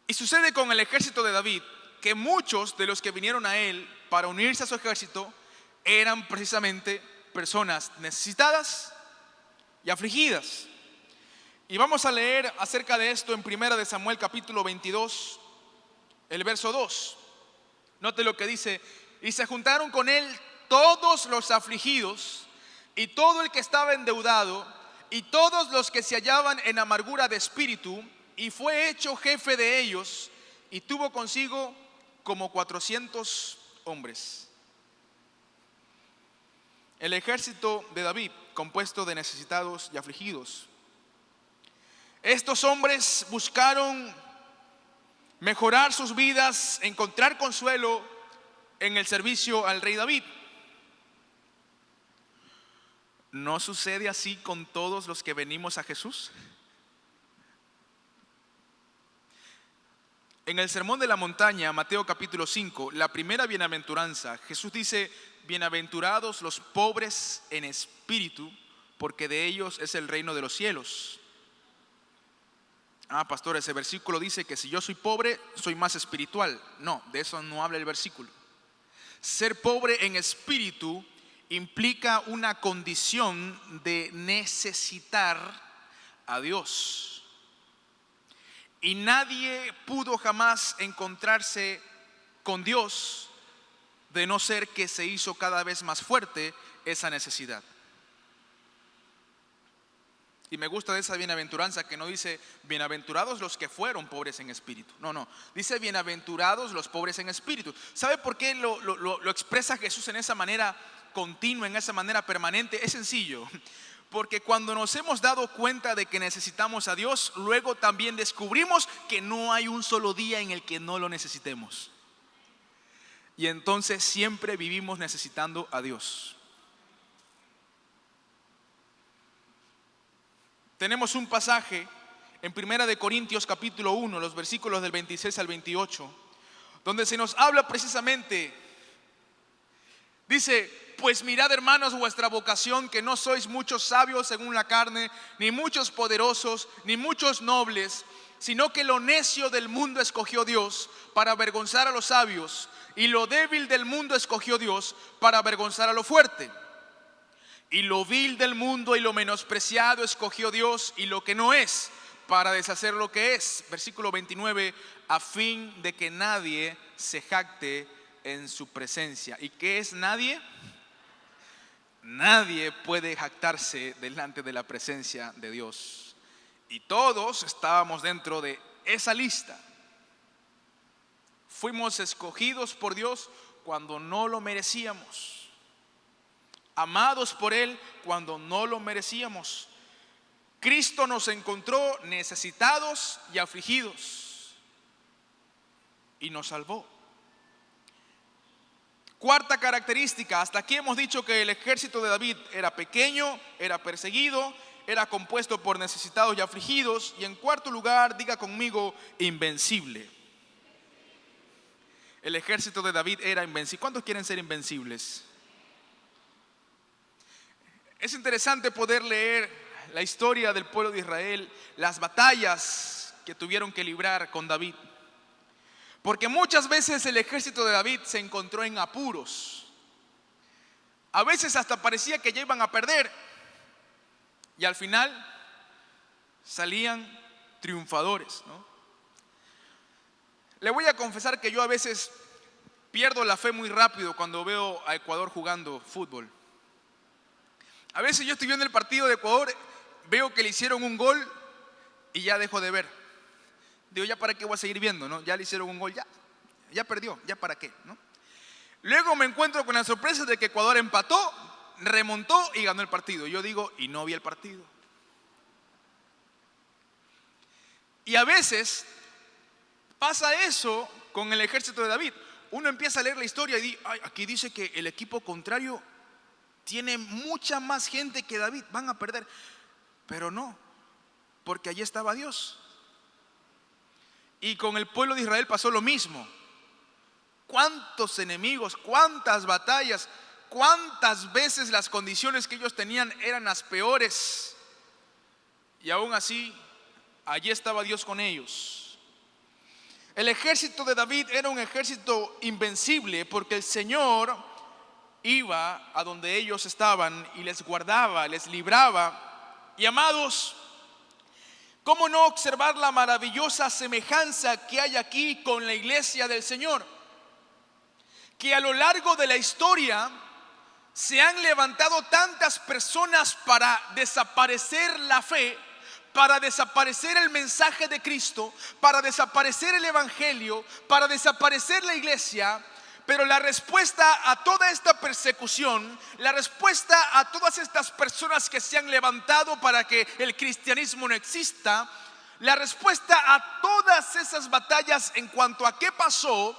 Y sucede con el ejército de David que muchos de los que vinieron a él para unirse a su ejército eran precisamente personas necesitadas y afligidas. Y vamos a leer acerca de esto en 1 Samuel capítulo 22, el verso 2. Note lo que dice: y se juntaron con él todos los afligidos y todo el que estaba endeudado y todos los que se hallaban en amargura de espíritu, y fue hecho jefe de ellos y tuvo consigo como 400 hombres. El ejército de David, compuesto de necesitados y afligidos. Estos hombres buscaron mejorar sus vidas, encontrar consuelo en el servicio al rey David. ¿No sucede así con todos los que venimos a Jesús? En el Sermón de la Montaña, Mateo capítulo 5, la primera bienaventuranza, Jesús dice: bienaventurados los pobres en espíritu, porque de ellos es el reino de los cielos. Pastor, ese versículo dice que si yo soy pobre, soy más espiritual. No, de eso no habla el versículo. Ser pobre en espíritu implica una condición de necesitar a Dios. Y nadie pudo jamás encontrarse con Dios de no ser que se hizo cada vez más fuerte esa necesidad. Y me gusta de esa bienaventuranza que no dice bienaventurados los que fueron pobres en espíritu. No, dice bienaventurados los pobres en espíritu. ¿Sabe por qué lo expresa Jesús en esa manera continua, en esa manera permanente? Es sencillo. Porque cuando nos hemos dado cuenta de que necesitamos a Dios, luego también descubrimos que no hay un solo día en el que no lo necesitemos. Y entonces siempre vivimos necesitando a Dios. Tenemos un pasaje en 1 Corintios capítulo 1, los versículos del 26 al 28, donde se nos habla precisamente, dice: pues mirad, hermanos, vuestra vocación, que no sois muchos sabios según la carne, ni muchos poderosos, ni muchos nobles, sino que lo necio del mundo escogió Dios para avergonzar a los sabios, y lo débil del mundo escogió Dios para avergonzar a lo fuerte. Y lo vil del mundo y lo menospreciado escogió Dios, y lo que no es, para deshacer lo que es. Versículo 29, a fin de que nadie se jacte en su presencia. ¿Y qué es nadie? Nadie puede jactarse delante de la presencia de Dios. Y todos estábamos dentro de esa lista. Fuimos escogidos por Dios cuando no lo merecíamos. Amados por Él cuando no lo merecíamos. Cristo nos encontró necesitados y afligidos y nos salvó. Cuarta característica, hasta aquí hemos dicho que el ejército de David era pequeño, era perseguido, era compuesto por necesitados y afligidos. Y en cuarto lugar, diga conmigo, invencible. El ejército de David era invencible. ¿Cuántos quieren ser invencibles? Es interesante poder leer la historia del pueblo de Israel, las batallas que tuvieron que librar con David. Porque muchas veces el ejército de David se encontró en apuros. A veces hasta parecía que ya iban a perder. Y al final salían triunfadores, ¿no? Le voy a confesar que yo a veces pierdo la fe muy rápido cuando veo a Ecuador jugando fútbol. A veces yo estoy viendo el partido de Ecuador, veo que le hicieron un gol y ya dejo de ver. Digo, ¿ya para qué voy a seguir viendo, no? Ya le hicieron un gol, ya perdió, ¿ya para qué, no? Luego me encuentro con la sorpresa de que Ecuador empató, remontó y ganó el partido. Yo digo, y no vi el partido. Y a veces pasa eso con el ejército de David. Uno empieza a leer la historia y dice, ay, aquí dice que el equipo contrario tiene mucha más gente que David, van a perder. Pero no, porque allí estaba Dios. Y con el pueblo de Israel pasó lo mismo. ¿Cuántos enemigos, cuántas batallas, cuántas veces las condiciones que ellos tenían eran las peores? Y aún así, allí estaba Dios con ellos. El ejército de David era un ejército invencible porque el Señor iba a donde ellos estaban y les guardaba, les libraba. Y amados, ¿cómo no observar la maravillosa semejanza que hay aquí con la iglesia del Señor? Que a lo largo de la historia se han levantado tantas personas para desaparecer la fe, para desaparecer el mensaje de Cristo, para desaparecer el evangelio, para desaparecer la iglesia. Pero la respuesta a toda esta persecución, la respuesta a todas estas personas que se han levantado para que el cristianismo no exista, la respuesta a todas esas batallas en cuanto a qué pasó,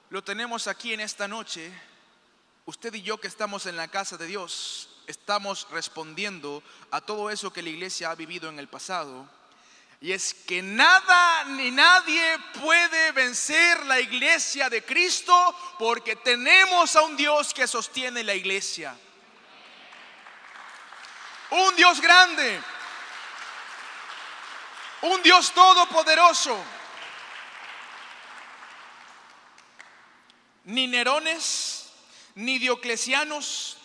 lo tenemos aquí en esta noche. Usted y yo que estamos en la casa de Dios, estamos respondiendo a todo eso que la iglesia ha vivido en el pasado. Y es que nada ni nadie puede vencer la iglesia de Cristo, porque tenemos a un Dios que sostiene la iglesia. Un Dios grande, un Dios todopoderoso. Ni Nerones, ni Dioclecianos,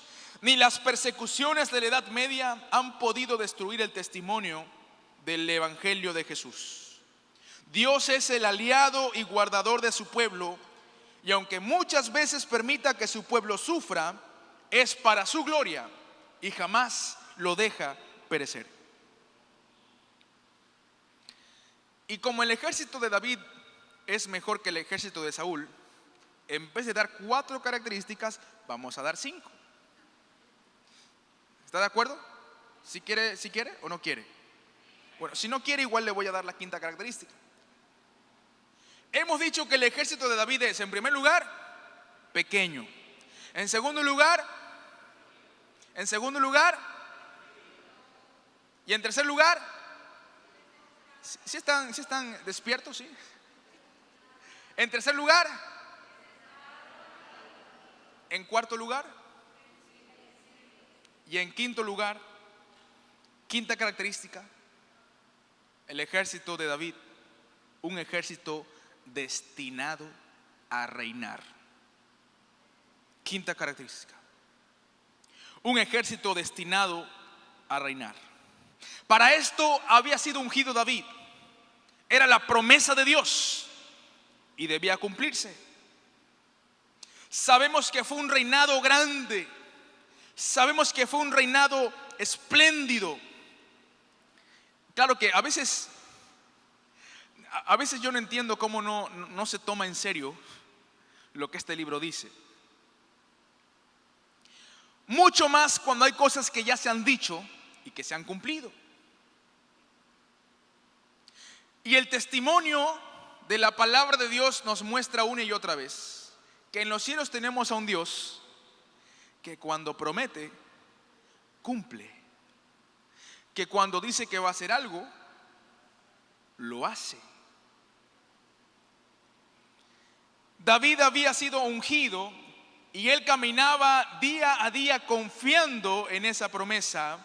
ni las persecuciones de la Edad Media han podido destruir el testimonio del evangelio de Jesús. Dios es el aliado y guardador de su pueblo, y aunque muchas veces permita que su pueblo sufra, es para su gloria y jamás lo deja perecer. Y como el ejército de David es mejor que el ejército de Saúl, en vez de dar 4 características, vamos a dar 5. ¿Está de acuerdo? ¿Si quiere o no quiere? Bueno, si no quiere, igual le voy a dar la 5ª característica. Hemos dicho que el ejército de David es, en primer lugar, pequeño. En segundo lugar, y en tercer lugar, ¿sí están despiertos? ¿Sí? En tercer lugar, en cuarto lugar, y en quinto lugar, 5ª característica, el ejército de David, un ejército destinado a reinar. 5ª característica, un ejército destinado a reinar. Para esto había sido ungido David, era la promesa de Dios y debía cumplirse. Sabemos que fue un reinado grande, sabemos que fue un reinado espléndido. Claro que a veces yo no entiendo cómo no se toma en serio lo que este libro dice. Mucho más cuando hay cosas que ya se han dicho y que se han cumplido. Y el testimonio de la palabra de Dios nos muestra una y otra vez que en los cielos tenemos a un Dios que cuando promete, cumple. Que cuando dice que va a hacer algo, lo hace. David había sido ungido y él caminaba día a día confiando en esa promesa.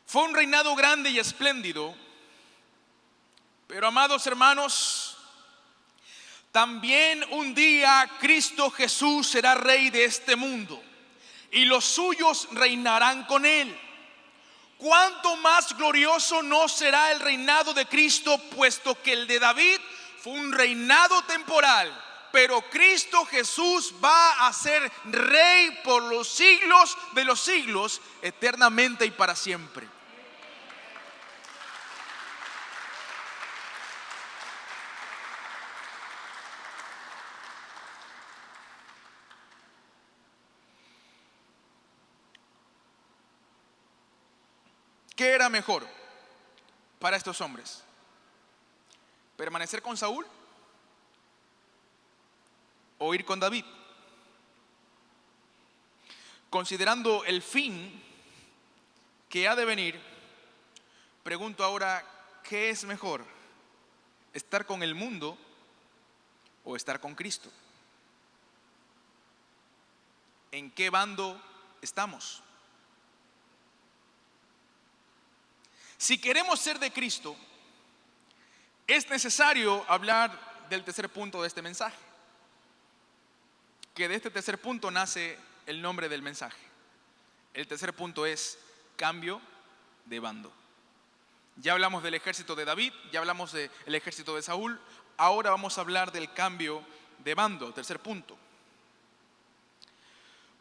Fue un reinado grande y espléndido. Pero amados hermanos, también un día Cristo Jesús será rey de este mundo y los suyos reinarán con él. ¿Cuánto más glorioso no será el reinado de Cristo, puesto que el de David fue un reinado temporal, pero Cristo Jesús va a ser rey por los siglos de los siglos, eternamente y para siempre? ¿Qué era mejor para estos hombres? ¿Permanecer con Saúl o ir con David? Considerando el fin que ha de venir, pregunto ahora, ¿qué es mejor? ¿Estar con el mundo o estar con Cristo? ¿En qué bando estamos? Si queremos ser de Cristo, es necesario hablar del tercer punto de este mensaje, que de este tercer punto nace el nombre del mensaje. El tercer punto es cambio de bando. Ya hablamos del ejército de David, ya hablamos del ejército de Saúl, ahora vamos a hablar del cambio de bando, tercer punto.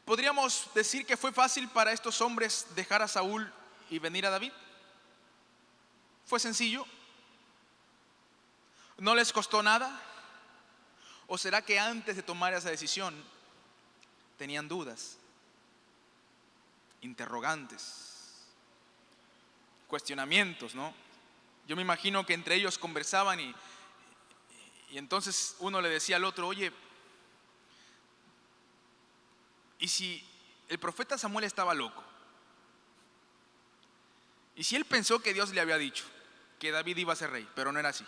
¿Podríamos decir que fue fácil para estos hombres dejar a Saúl y venir a David? ¿Fue sencillo? ¿No les costó nada? ¿O será que antes de tomar esa decisión tenían dudas, interrogantes, cuestionamientos, ¿no? Yo me imagino que entre ellos conversaban y entonces uno le decía al otro, oye, ¿y si el profeta Samuel estaba loco? ¿Y si él pensó que Dios le había dicho que David iba a ser rey, pero no era así?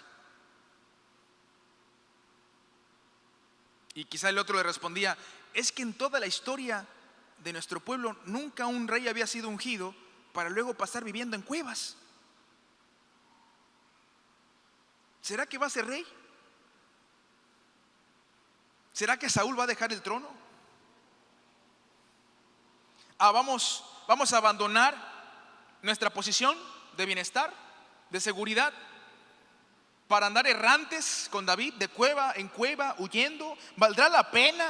Y quizá el otro le respondía, es que en toda la historia de nuestro pueblo nunca un rey había sido ungido para luego pasar viviendo en cuevas. ¿Será que va a ser rey? ¿Será que Saúl va a dejar el trono? Vamos a abandonar nuestra posición de bienestar, de seguridad, para andar errantes con David de cueva en cueva, huyendo. ¿Valdrá la pena?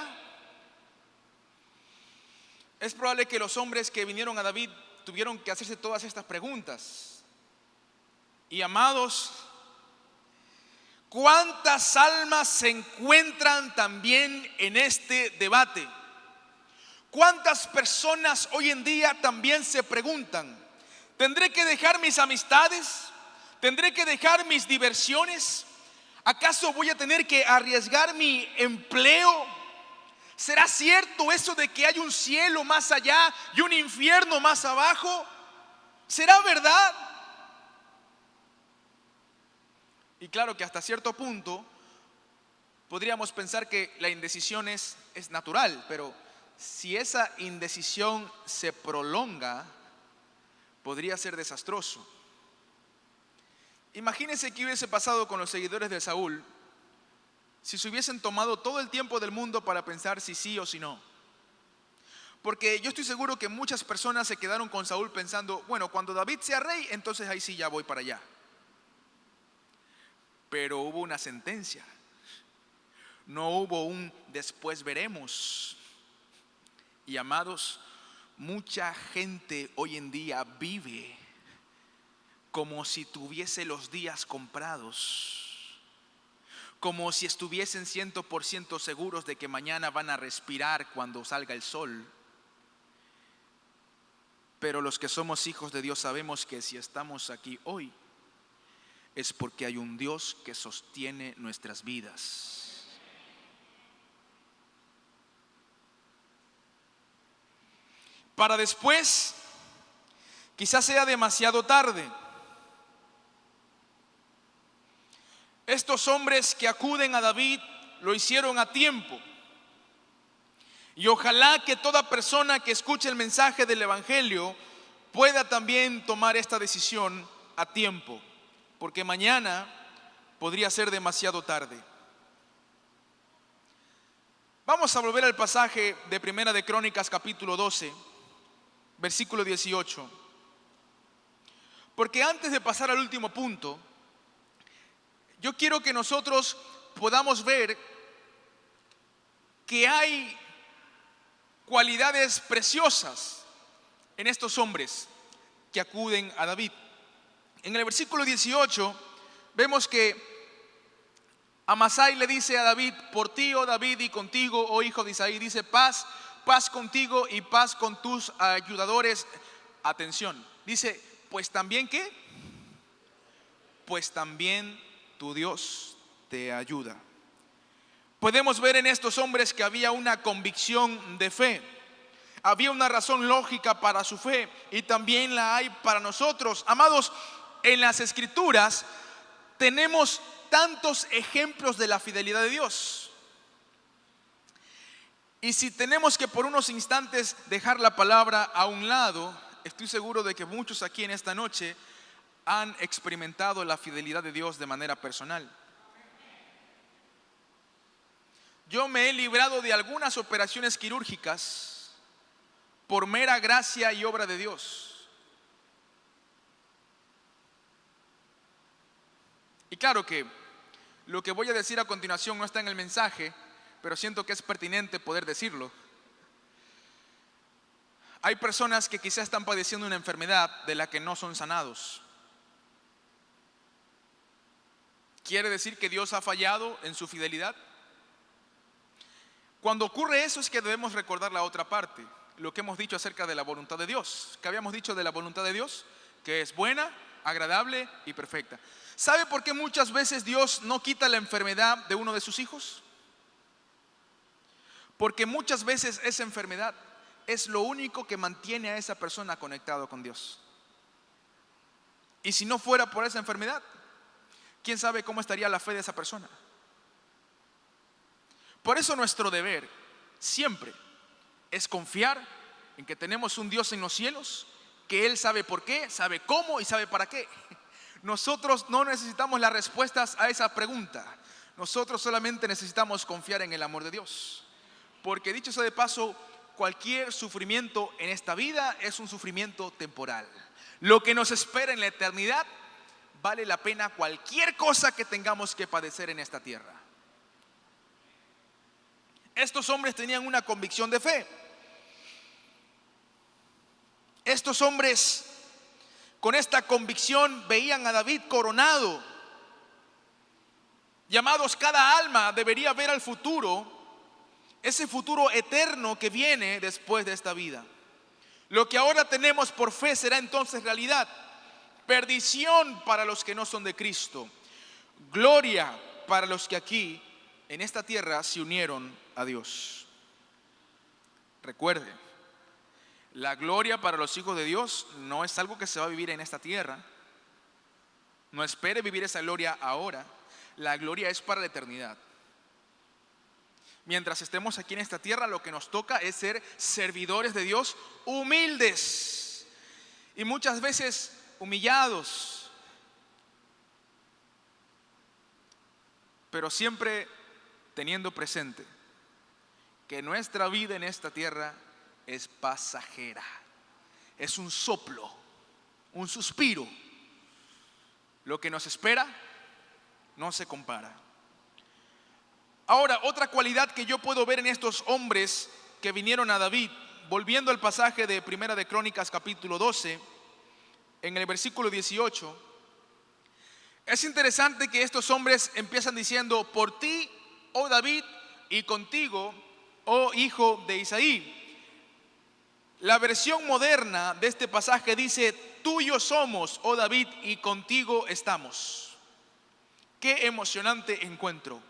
Es probable que los hombres que vinieron a David tuvieron que hacerse todas estas preguntas. Y amados, ¿cuántas almas se encuentran también en este debate? ¿Cuántas personas hoy en día también se preguntan, ¿tendré que dejar mis amistades? ¿Tendré que dejar mis diversiones? ¿Acaso voy a tener que arriesgar mi empleo? ¿Será cierto eso de que hay un cielo más allá y un infierno más abajo? ¿Será verdad? Y claro que hasta cierto punto podríamos pensar que la indecisión es natural, pero si esa indecisión se prolonga, podría ser desastroso. Imagínense qué hubiese pasado con los seguidores de Saúl si se hubiesen tomado todo el tiempo del mundo para pensar si sí o si no. Porque yo estoy seguro que muchas personas se quedaron con Saúl pensando, bueno, cuando David sea rey, entonces ahí sí ya voy para allá. Pero hubo una sentencia. No hubo un después veremos. Y amados, mucha gente hoy en día vive como si tuviese los días comprados, como si estuviesen 100% seguros de que mañana van a respirar cuando salga el sol. Pero los que somos hijos de Dios sabemos que si estamos aquí hoy es porque hay un Dios que sostiene nuestras vidas. para después quizás sea demasiado tarde. Estos hombres que acuden a David lo hicieron a tiempo. Y ojalá que toda persona que escuche el mensaje del Evangelio pueda también tomar esta decisión a tiempo, porque mañana podría ser demasiado tarde. Vamos a volver al pasaje de Primera de Crónicas capítulo 12, versículo 18. Porque antes de pasar al último punto, yo quiero que nosotros podamos ver que hay cualidades preciosas en estos hombres que acuden a David. En el versículo 18 vemos que Amasai le dice a David: por ti, oh David, y contigo, oh hijo de Isaí, dice: paz, paz contigo y paz con tus ayudadores. Atención, dice: pues también, ¿qué? Pues también tu Dios te ayuda. Podemos ver en estos hombres que había una convicción de fe. Había una razón lógica para su fe y también la hay para nosotros. Amados, en las Escrituras tenemos tantos ejemplos de la fidelidad de Dios. Y si tenemos que por unos instantes dejar la palabra a un lado, estoy seguro de que muchos aquí en esta noche han experimentado la fidelidad de Dios de manera personal. Yo me he librado de algunas operaciones quirúrgicas por mera gracia y obra de Dios. Y claro que lo que voy a decir a continuación no está en el mensaje, pero siento que es pertinente poder decirlo. Hay personas que quizás están padeciendo una enfermedad de la que no son sanados. ¿Quiere decir que Dios ha fallado en su fidelidad? Cuando ocurre eso es que debemos recordar la otra parte, lo que hemos dicho acerca de la voluntad de Dios. ¿Qué habíamos dicho de la voluntad de Dios? Que es buena, agradable y perfecta. ¿Sabe por qué muchas veces Dios no quita la enfermedad de uno de sus hijos? Porque muchas veces esa enfermedad es lo único que mantiene a esa persona conectado con Dios. Y si no fuera por esa enfermedad, ¿quién sabe cómo estaría la fe de esa persona? Por eso nuestro deber siempre es confiar en que tenemos un Dios en los cielos, que Él sabe por qué, sabe cómo y sabe para qué. Nosotros no necesitamos las respuestas a esa pregunta. Nosotros solamente necesitamos confiar en el amor de Dios. Porque dicho sea de paso, cualquier sufrimiento en esta vida es un sufrimiento temporal. Lo que nos espera en la eternidad vale la pena cualquier cosa que tengamos que padecer en esta tierra. Estos hombres tenían una convicción de fe. Estos hombres con esta convicción veían a David coronado. Llamados, cada alma debería ver al futuro, ese futuro eterno que viene después de esta vida. Lo que ahora tenemos por fe será entonces realidad. Perdición para los que no son de Cristo. Gloria para los que aquí en esta tierra se unieron a Dios. Recuerde, la gloria para los hijos de Dios no es algo que se va a vivir en esta tierra. No espere vivir esa gloria ahora. La gloria es para la eternidad. Mientras estemos aquí en esta tierra, lo que nos toca es ser servidores de Dios, humildes y muchas veces humillados, pero siempre teniendo presente que nuestra vida en esta tierra es pasajera, es un soplo, un suspiro. Lo que nos espera no se compara. Ahora, otra cualidad que yo puedo ver en estos hombres que vinieron a David, volviendo al pasaje de Primera de Crónicas capítulo 12, en el versículo 18, es interesante que estos hombres empiezan diciendo: por ti, oh David, y contigo, oh hijo de Isaí. La versión moderna de este pasaje dice: tuyo somos, oh David, y contigo estamos. Qué emocionante encuentro.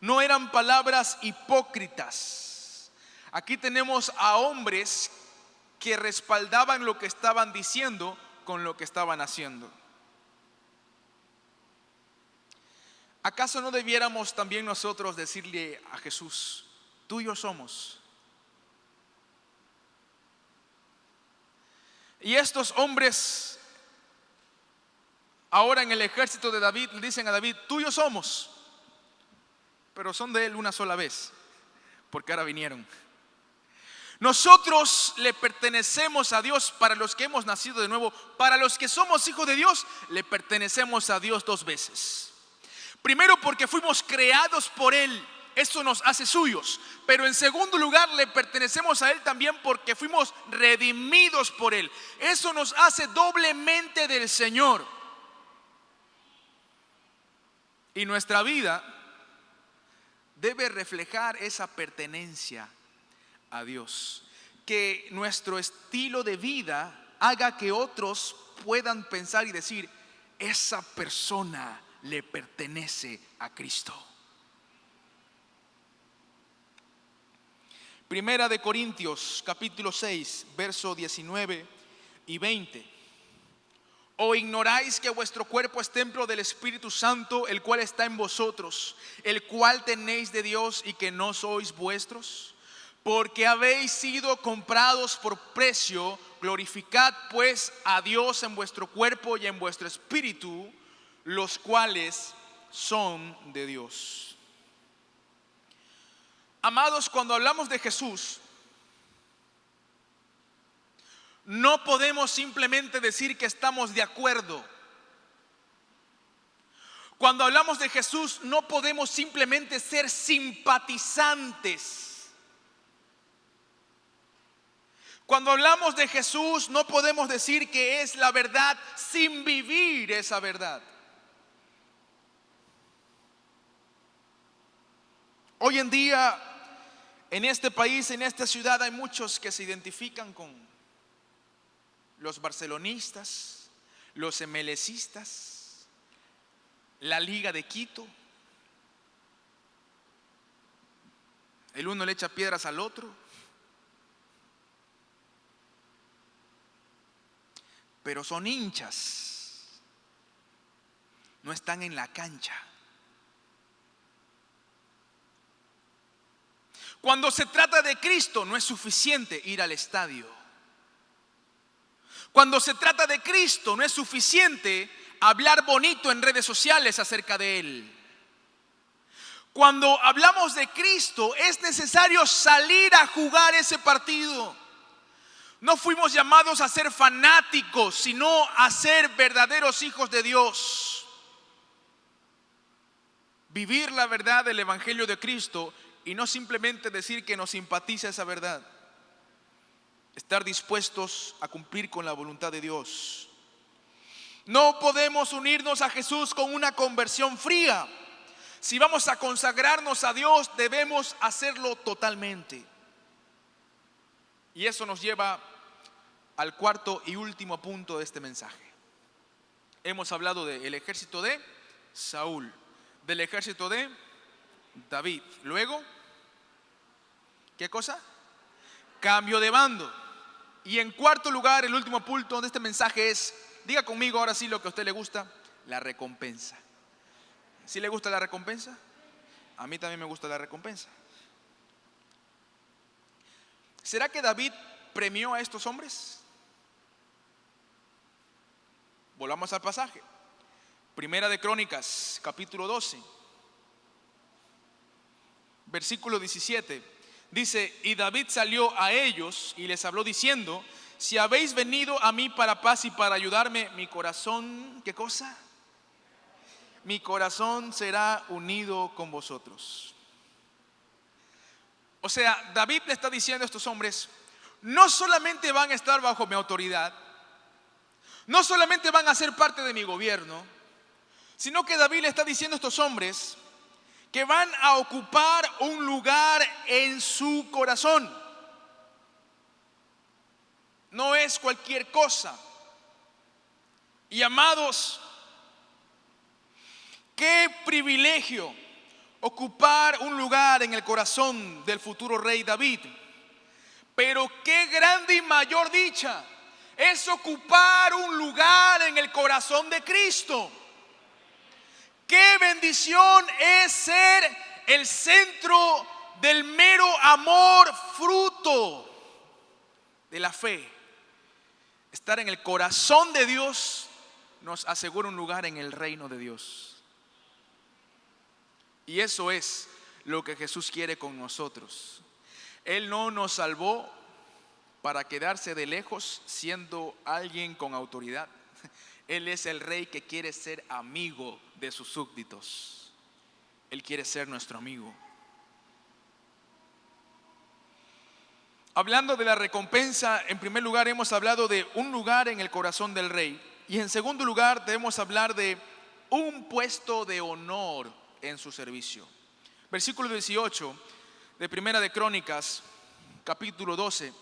No eran palabras hipócritas. Aquí tenemos a hombres que respaldaban lo que estaban diciendo con lo que estaban haciendo. ¿Acaso no debiéramos también nosotros decirle a Jesús, tuyos somos? Y estos hombres, ahora en el ejército de David, le dicen a David, tuyos somos, pero son de él una sola vez, porque ahora vinieron. Nosotros le pertenecemos a Dios para los que hemos nacido de nuevo. Para los que somos hijos de Dios, le pertenecemos a Dios dos veces. Primero, porque fuimos creados por Él, eso nos hace suyos. Pero en segundo lugar, le pertenecemos a Él también porque fuimos redimidos por Él. Eso nos hace doblemente del Señor. Y nuestra vida debe reflejar esa pertenencia a Dios. Que nuestro estilo de vida haga que otros puedan pensar y decir, esa persona le pertenece a Cristo. Primera de Corintios capítulo 6 verso 19 y 20. ¿O ignoráis que vuestro cuerpo es templo del Espíritu Santo, el cual está en vosotros, el cual tenéis de Dios y que no sois vuestros? Porque habéis sido comprados por precio. Glorificad pues a Dios en vuestro cuerpo y en vuestro espíritu, los cuales son de Dios. Amados, cuando hablamos de Jesús, no podemos simplemente decir que estamos de acuerdo. Cuando hablamos de Jesús, no podemos simplemente ser simpatizantes. Cuando hablamos de Jesús, no podemos decir que es la verdad sin vivir esa verdad. Hoy en día, en este país, en esta ciudad, hay muchos que se identifican con los barcelonistas, los MLCistas, la Liga de Quito. El uno le echa piedras al otro. Pero son hinchas, no están en la cancha. Cuando se trata de Cristo, no es suficiente ir al estadio. Cuando se trata de Cristo, no es suficiente hablar bonito en redes sociales acerca de Él. Cuando hablamos de Cristo, es necesario salir a jugar ese partido. No fuimos llamados a ser fanáticos, sino a ser verdaderos hijos de Dios. Vivir la verdad del Evangelio de Cristo y no simplemente decir que nos simpatiza esa verdad. Estar dispuestos a cumplir con la voluntad de Dios. No podemos unirnos a Jesús con una conversión fría. Si vamos a consagrarnos a Dios, debemos hacerlo totalmente. Y eso nos lleva al cuarto y último punto de este mensaje. Hemos hablado del ejército de Saúl, del ejército de David. Luego, ¿qué cosa? Cambio de bando. Y en cuarto lugar, el último punto de este mensaje es, diga conmigo ahora sí lo que a usted le gusta, la recompensa. ¿Sí le gusta la recompensa? A mí también me gusta la recompensa. ¿Será que David premió a estos hombres? Volvamos al pasaje. Primera de Crónicas, capítulo 12, versículo 17. Dice, y David salió a ellos y les habló diciendo, si habéis venido a mí para paz y para ayudarme, mi corazón, ¿qué cosa? Mi corazón será unido con vosotros. O sea, David le está diciendo a estos hombres, no solamente van a estar bajo mi autoridad, no solamente van a ser parte de mi gobierno, sino que David le está diciendo a estos hombres que van a ocupar un lugar en su corazón. No es cualquier cosa. Y amados, qué privilegio ocupar un lugar en el corazón del futuro rey David. Pero qué grande y mayor dicha es ocupar un lugar en el corazón de Cristo. Qué bendición es ser el centro del mero amor, fruto de la fe. Estar en el corazón de Dios nos asegura un lugar en el reino de Dios. Y eso es lo que Jesús quiere con nosotros. Él no nos salvó para quedarse de lejos siendo alguien con autoridad. Él es el rey que quiere ser amigo de sus súbditos. Él quiere ser nuestro amigo. Hablando de la recompensa, en primer lugar hemos hablado de un lugar en el corazón del rey. Y en segundo lugar debemos hablar de un puesto de honor en su servicio. Versículo 18 de Primera de Crónicas, capítulo 12.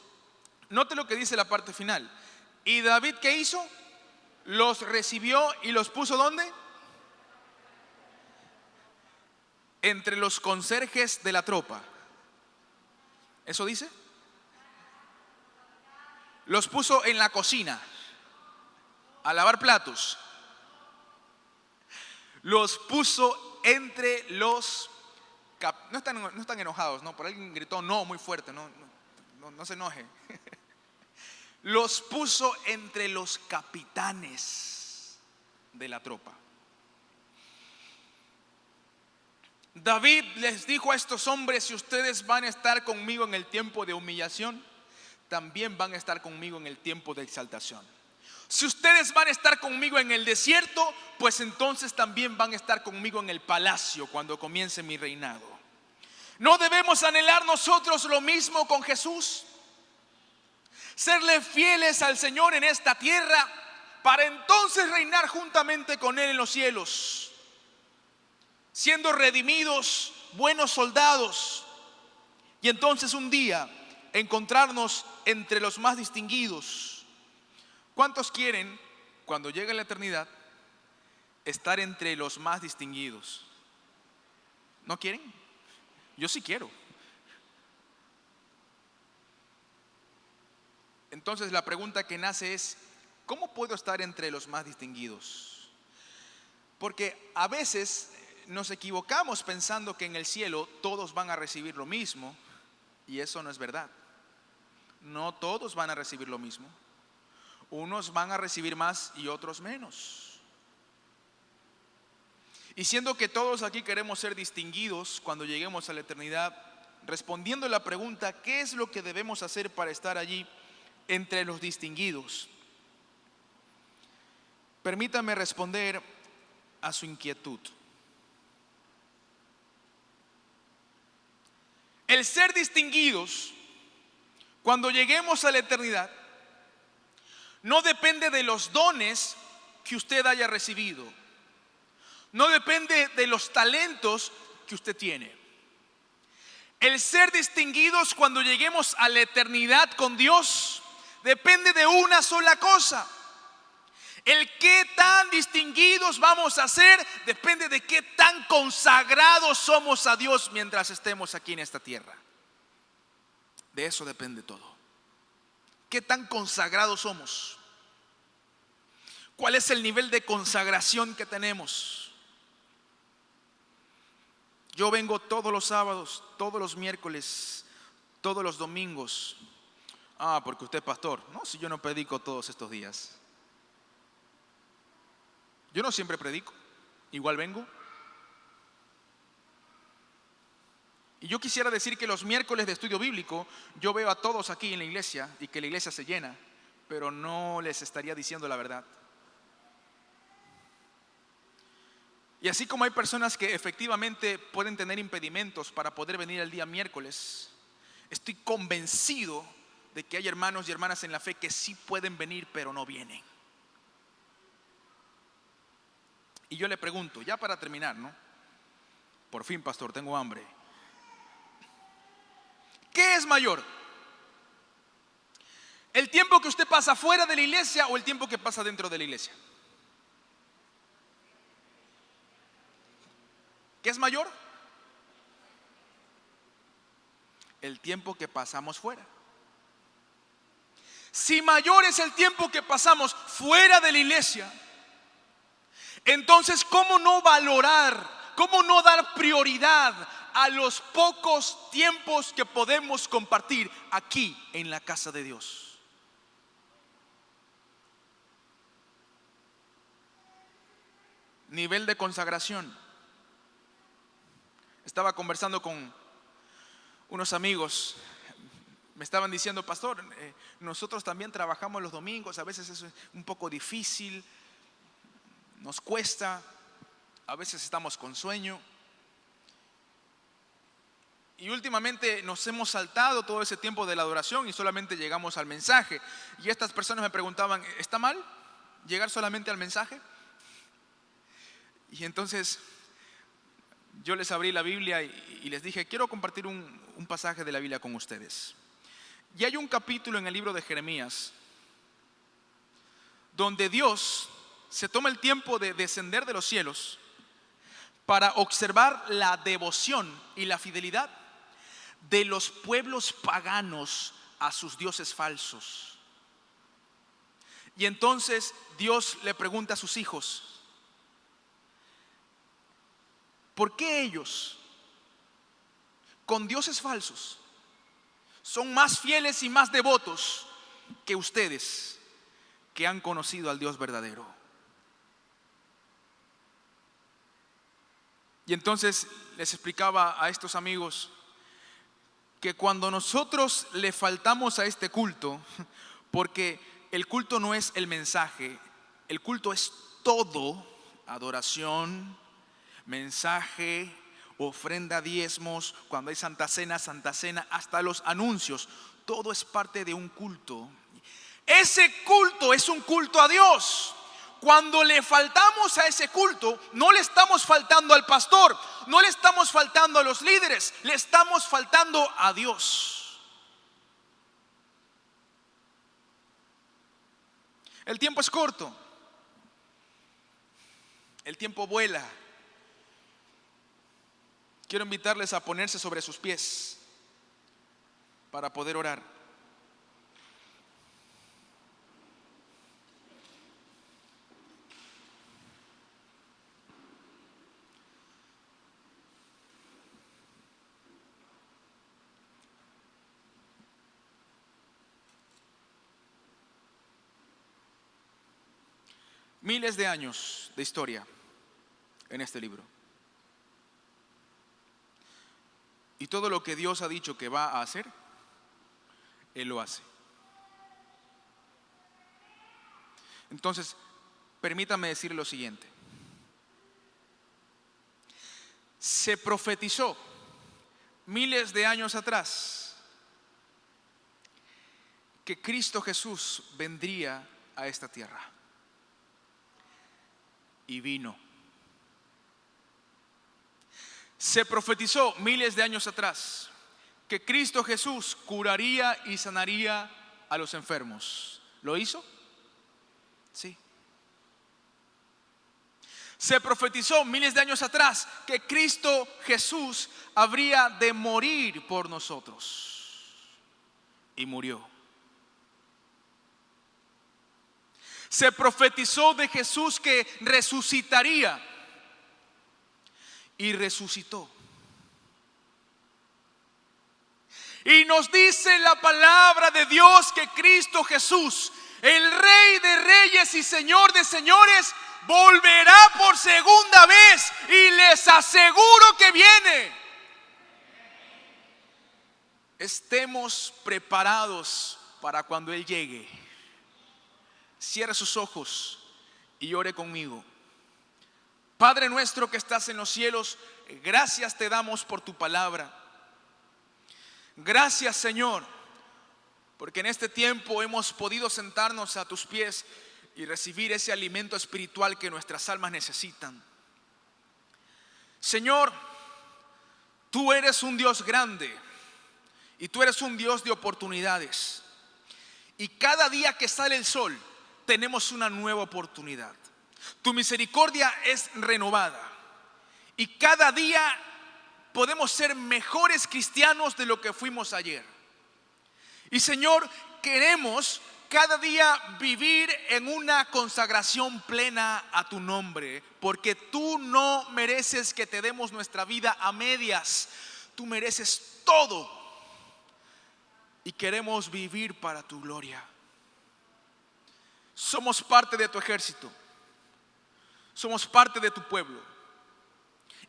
Note lo que dice la parte final. ¿Y David qué hizo? Los recibió y los puso ¿dónde? Entre los conserjes de la tropa. ¿Eso dice? Los puso en la cocina a lavar platos. Los puso entre los no están enojados, ¿no? Por alguien gritó no muy fuerte, no se enoje. Los puso entre los capitanes de la tropa. David les dijo a estos hombres: si ustedes van a estar conmigo en el tiempo de humillación, también van a estar conmigo en el tiempo de exaltación. Si ustedes van a estar conmigo en el desierto, pues entonces también van a estar conmigo en el palacio cuando comience mi reinado. ¿No debemos anhelar nosotros lo mismo con Jesús? Serle fieles al Señor en esta tierra para entonces reinar juntamente con Él en los cielos, siendo redimidos, buenos soldados, y entonces un día encontrarnos entre los más distinguidos. ¿Cuántos quieren, cuando llegue la eternidad, estar entre los más distinguidos? ¿No quieren? Yo sí quiero. Entonces la pregunta que nace es: ¿cómo puedo estar entre los más distinguidos? Porque a veces nos equivocamos pensando que en el cielo todos van a recibir lo mismo, y eso no es verdad. No todos van a recibir lo mismo. Unos van a recibir más y otros menos. Y siendo que todos aquí queremos ser distinguidos cuando lleguemos a la eternidad, respondiendo a la pregunta: ¿qué es lo que debemos hacer para estar allí entre los distinguidos? Permítame responder a su inquietud. El ser distinguidos cuando lleguemos a la eternidad no depende de los dones que usted haya recibido, no depende de los talentos que usted tiene. El ser distinguidos cuando lleguemos a la eternidad con Dios depende de una sola cosa: el qué tan distinguidos vamos a ser depende de qué tan consagrados somos a Dios mientras estemos aquí en esta tierra. De eso depende todo. ¿Qué tan consagrados somos? ¿Cuál es el nivel de consagración que tenemos? Yo vengo todos los sábados, todos los miércoles, todos los domingos. Porque usted es pastor. No, si yo no predico todos estos días. Yo no siempre predico, igual vengo. Y yo quisiera decir que los miércoles de estudio bíblico yo veo a todos aquí en la iglesia y que la iglesia se llena, pero no les estaría diciendo la verdad. Y así como hay personas que efectivamente pueden tener impedimentos para poder venir el día miércoles, estoy convencido de que hay hermanos y hermanas en la fe que sí pueden venir, pero no vienen. Y yo le pregunto, ya para terminar, ¿no? Por fin, pastor, tengo hambre. ¿Qué es mayor? ¿El tiempo que usted pasa fuera de la iglesia o el tiempo que pasa dentro de la iglesia? ¿Qué es mayor? El tiempo que pasamos fuera. Si mayor es el tiempo que pasamos fuera de la iglesia, entonces ¿cómo no valorar, cómo no dar prioridad a los pocos tiempos que podemos compartir aquí en la casa de Dios? Nivel de consagración. Estaba conversando con unos amigos. Me estaban diciendo: pastor, nosotros también trabajamos los domingos, a veces es un poco difícil, nos cuesta, a veces estamos con sueño. Y últimamente nos hemos saltado todo ese tiempo de la adoración y solamente llegamos al mensaje. Y estas personas me preguntaban: ¿está mal llegar solamente al mensaje? Y entonces yo les abrí la Biblia y les dije: quiero compartir un pasaje de la Biblia con ustedes. Y hay un capítulo en el libro de Jeremías donde Dios se toma el tiempo de descender de los cielos para observar la devoción y la fidelidad de los pueblos paganos a sus dioses falsos. Y entonces Dios le pregunta a sus hijos: ¿por qué ellos, con dioses falsos, son más fieles y más devotos que ustedes, que han conocido al Dios verdadero? Y entonces les explicaba a estos amigos que cuando nosotros le faltamos a este culto, porque el culto no es el mensaje, el culto es todo: adoración, mensaje, ofrenda, diezmos, cuando hay Santa Cena, hasta los anuncios, todo es parte de un culto. Ese culto es un culto a Dios. Cuando le faltamos a ese culto, no le estamos faltando al pastor, no le estamos faltando a los líderes, le estamos faltando a Dios. El tiempo es corto, el tiempo vuela. Quiero invitarles a ponerse sobre sus pies para poder orar. Miles de años de historia en este libro. Y todo lo que Dios ha dicho que va a hacer, Él lo hace. Entonces, permítame decir lo siguiente. Se profetizó miles de años atrás que Cristo Jesús vendría a esta tierra. Y vino. Se profetizó miles de años atrás que Cristo Jesús curaría y sanaría a los enfermos. ¿Lo hizo? Sí. Se profetizó miles de años atrás que Cristo Jesús habría de morir por nosotros. Y murió. Se profetizó de Jesús que resucitaría. Y resucitó. Y nos dice la palabra de Dios que Cristo Jesús, el Rey de Reyes y Señor de Señores, volverá por segunda vez. Y les aseguro que viene. Estemos preparados para cuando Él llegue. Cierre sus ojos y ore conmigo. Padre nuestro que estás en los cielos, gracias te damos por tu palabra. Gracias, Señor, porque en este tiempo hemos podido sentarnos a tus pies y recibir ese alimento espiritual que nuestras almas necesitan. Señor, tú eres un Dios grande y tú eres un Dios de oportunidades. Y cada día que sale el sol, tenemos una nueva oportunidad. Tu misericordia es renovada y cada día podemos ser mejores cristianos de lo que fuimos ayer. Y Señor, queremos cada día vivir en una consagración plena a tu nombre, porque tú no mereces que te demos nuestra vida a medias, tú mereces todo y queremos vivir para tu gloria. Somos parte de tu ejército, somos parte de tu pueblo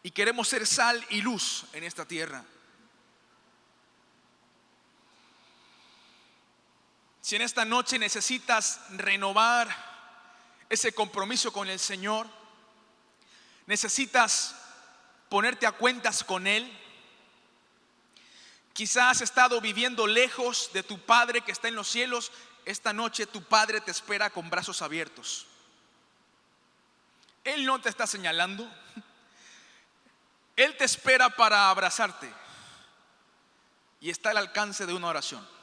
y queremos ser sal y luz en esta tierra. Si en esta noche necesitas renovar ese compromiso con el Señor, necesitas ponerte a cuentas con Él, quizás has estado viviendo lejos de tu Padre que está en los cielos, esta noche tu Padre te espera con brazos abiertos. Él no te está señalando, Él te espera para abrazarte y está al alcance de una oración.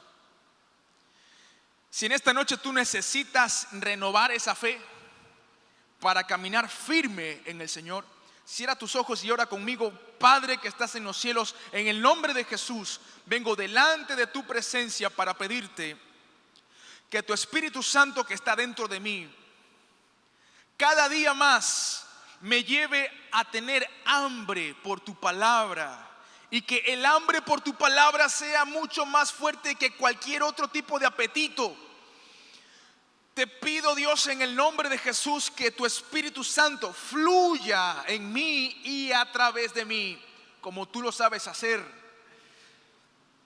Si en esta noche tú necesitas renovar esa fe para caminar firme en el Señor, cierra tus ojos y ora conmigo. Padre que estás en los cielos, en el nombre de Jesús, vengo delante de tu presencia para pedirte que tu Espíritu Santo que está dentro de mí, cada día más me lleve a tener hambre por tu palabra. Y que el hambre por tu palabra sea mucho más fuerte que cualquier otro tipo de apetito. Te pido, Dios, en el nombre de Jesús, que tu Espíritu Santo fluya en mí y a través de mí, como tú lo sabes hacer.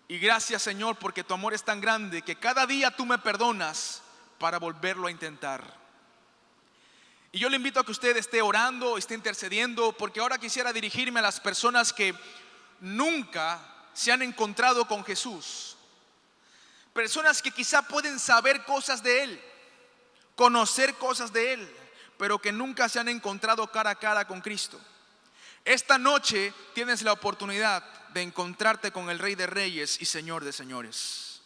Y gracias, Señor, porque tu amor es tan grande que cada día tú me perdonas para volverlo a intentar. Y yo le invito a que usted esté orando, esté intercediendo, porque ahora quisiera dirigirme a las personas que nunca se han encontrado con Jesús. Personas que quizá pueden saber cosas de Él, conocer cosas de Él, pero que nunca se han encontrado cara a cara con Cristo. Esta noche tienes la oportunidad de encontrarte con el Rey de Reyes y Señor de Señores.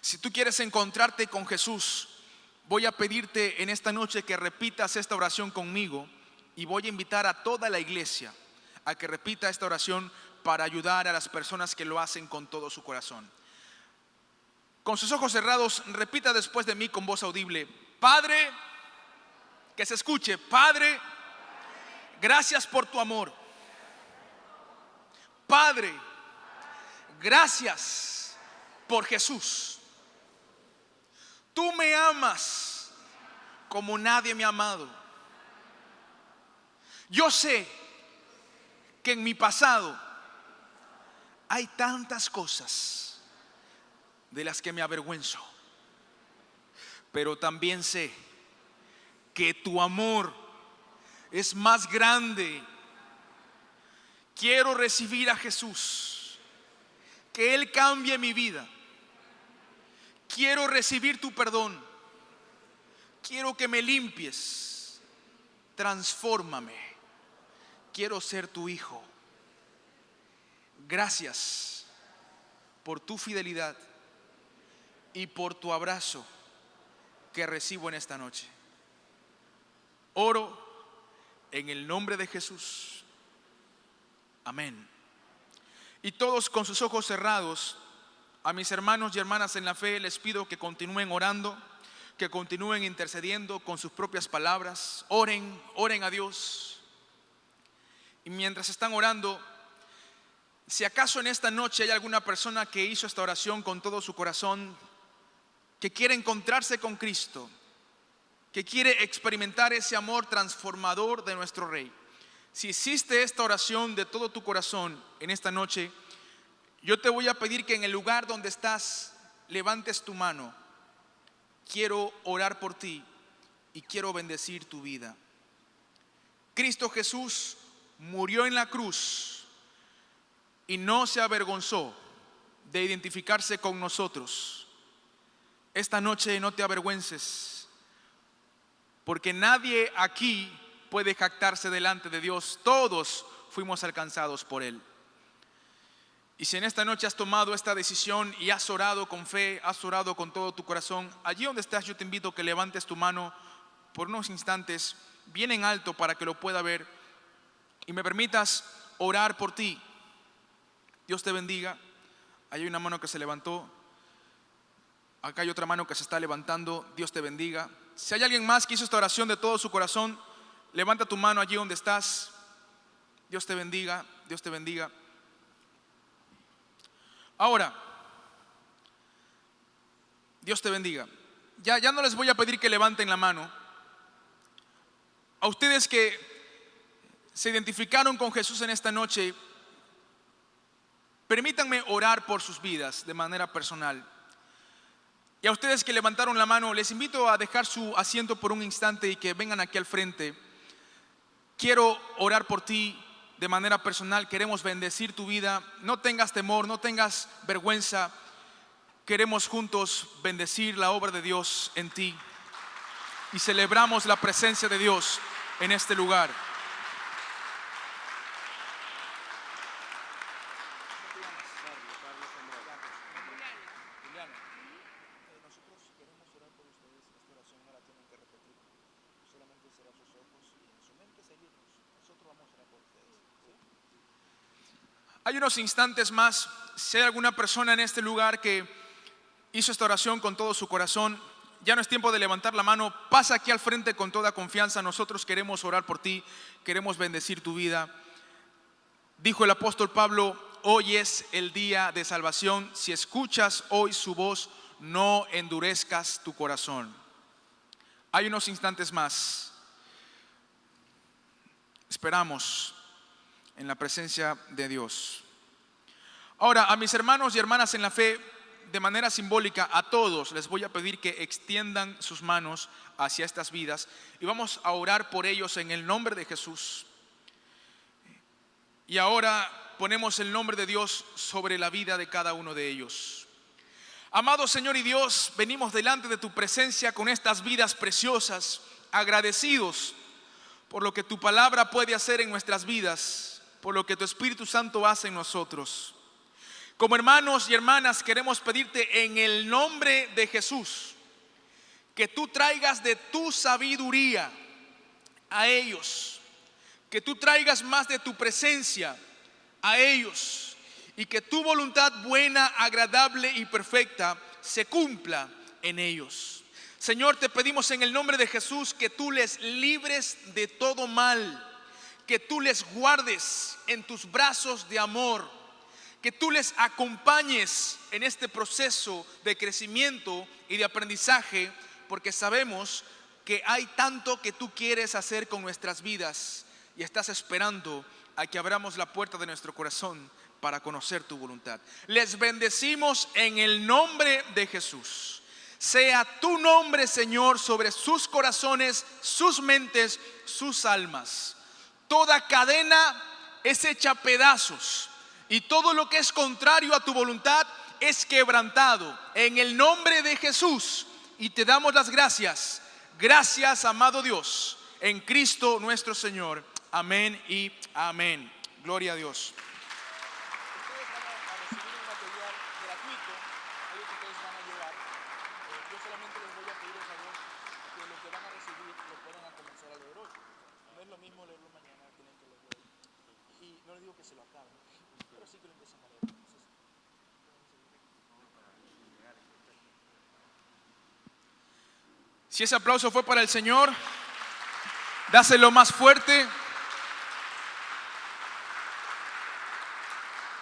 Si tú quieres encontrarte con Jesús, voy a pedirte en esta noche que repitas esta oración conmigo y voy a invitar a toda la iglesia a que repita esta oración para ayudar a las personas que lo hacen con todo su corazón. Con sus ojos cerrados, repita después de mí con voz audible: Padre, que se escuche, Padre, gracias por tu amor. Padre, gracias por Jesús. Tú me amas como nadie me ha amado. Yo sé que en mi pasado hay tantas cosas de las que me avergüenzo, pero también sé que tu amor es más grande. Quiero recibir a Jesús, que Él cambie mi vida. Quiero recibir tu perdón. Quiero que me limpies, transfórmame. Quiero ser tu hijo. Gracias por tu fidelidad y por tu abrazo que recibo en esta noche. Oro en el nombre de Jesús. Amén. Y todos con sus ojos cerrados, a mis hermanos y hermanas en la fe les pido que continúen orando, que continúen intercediendo con sus propias palabras. Oren a Dios. Y mientras están orando, si acaso en esta noche hay alguna persona que hizo esta oración con todo su corazón, que quiere encontrarse con Cristo, que quiere experimentar ese amor transformador de nuestro Rey, si hiciste esta oración de todo tu corazón en esta noche, yo te voy a pedir que en el lugar donde estás levantes tu mano. Quiero orar por ti y quiero bendecir tu vida. Cristo Jesús murió en la cruz y no se avergonzó de identificarse con nosotros. Esta noche no te avergüences, porque nadie aquí puede jactarse delante de Dios. Todos fuimos alcanzados por Él. Y si en esta noche has tomado esta decisión y has orado con fe, has orado con todo tu corazón, allí donde estás yo te invito a que levantes tu mano por unos instantes, bien en alto para que lo pueda ver, y me permitas orar por ti. Dios te bendiga. Hay una mano que se levantó. Acá hay otra mano que se está levantando. Dios te bendiga. Si hay alguien más que hizo esta oración de todo su corazón, levanta tu mano allí donde estás. Dios te bendiga, Dios te bendiga. Ahora, Dios te bendiga. Ya no les voy a pedir que levanten la mano. A ustedes que se identificaron con Jesús en esta noche, permítanme orar por sus vidas de manera personal. Y a ustedes que levantaron la mano, les invito a dejar su asiento por un instante y que vengan aquí al frente. Quiero orar por ti de manera personal. Queremos bendecir tu vida. No tengas temor, no tengas vergüenza. Queremos juntos bendecir la obra de Dios en ti. Y celebramos la presencia de Dios en este lugar. Hay unos instantes más. Si hay alguna persona en este lugar que hizo esta oración con todo su corazón, ya no es tiempo de levantar la mano. Pasa aquí al frente con toda confianza. Nosotros queremos orar por ti, queremos bendecir tu vida. Dijo el apóstol Pablo: hoy es el día de salvación. Si escuchas hoy su voz, no endurezcas tu corazón. Hay unos instantes más. Esperamos en la presencia de Dios. Ahora, a mis hermanos y hermanas en la fe, de manera simbólica, a todos les voy a pedir que extiendan sus manos hacia estas vidas y vamos a orar por ellos en el nombre de Jesús. Y ahora ponemos el nombre de Dios sobre la vida de cada uno de ellos. Amado Señor y Dios, venimos delante de tu presencia con estas vidas preciosas, agradecidos por lo que tu palabra puede hacer en nuestras vidas, por lo que tu Espíritu Santo hace en nosotros. Como hermanos y hermanas queremos pedirte en el nombre de Jesús que tú traigas de tu sabiduría a ellos, que tú traigas más de tu presencia a ellos y que tu voluntad buena, agradable y perfecta se cumpla en ellos. Señor, te pedimos en el nombre de Jesús que tú les libres de todo mal, que tú les guardes en tus brazos de amor, que tú les acompañes en este proceso de crecimiento y de aprendizaje, porque sabemos que hay tanto que tú quieres hacer con nuestras vidas y estás esperando a que abramos la puerta de nuestro corazón para conocer tu voluntad. Les bendecimos en el nombre de Jesús. Sea tu nombre, Señor, sobre sus corazones, sus mentes, sus almas. Toda cadena es hecha a pedazos y todo lo que es contrario a tu voluntad es quebrantado en el nombre de Jesús. Y te damos las gracias. Gracias, amado Dios, en Cristo nuestro Señor. Amén y amén. Gloria a Dios. Ustedes van a recibir un material gratuito, ahí que ustedes van a llevar. Yo solamente les voy a pedir el favor que lo que van a recibir lo puedan a comenzar a leer hoy. No es lo mismo leerlo mañana, tienen que leerlo hoy. Y no les digo que se lo acaben, pero sí que lo empiecen a leer. Si ese aplauso fue para el Señor, dáselo más fuerte.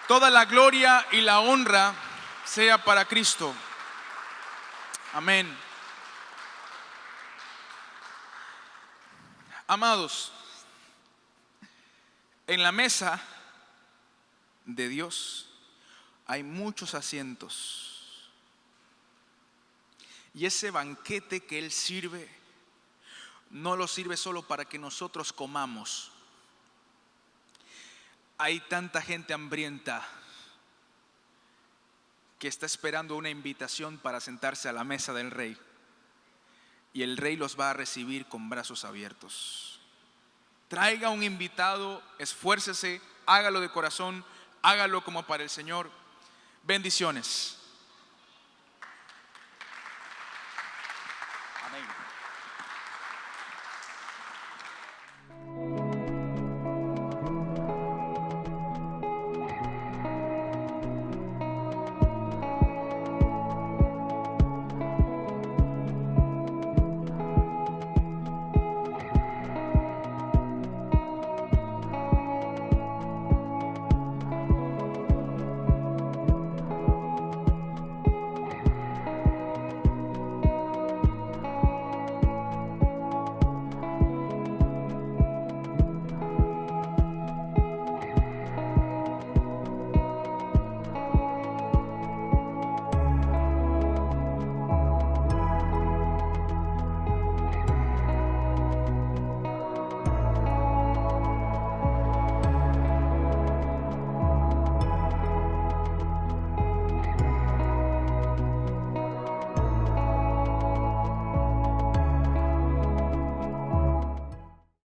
Toda la gloria y la honra sea para Cristo. Amén. Amados, en la mesa de Dios hay muchos asientos. Y ese banquete que Él sirve, no lo sirve solo para que nosotros comamos. Hay tanta gente hambrienta que está esperando una invitación para sentarse a la mesa del Rey. Y el Rey los va a recibir con brazos abiertos. Traiga un invitado, esfuércese, hágalo de corazón, hágalo como para el Señor. Bendiciones.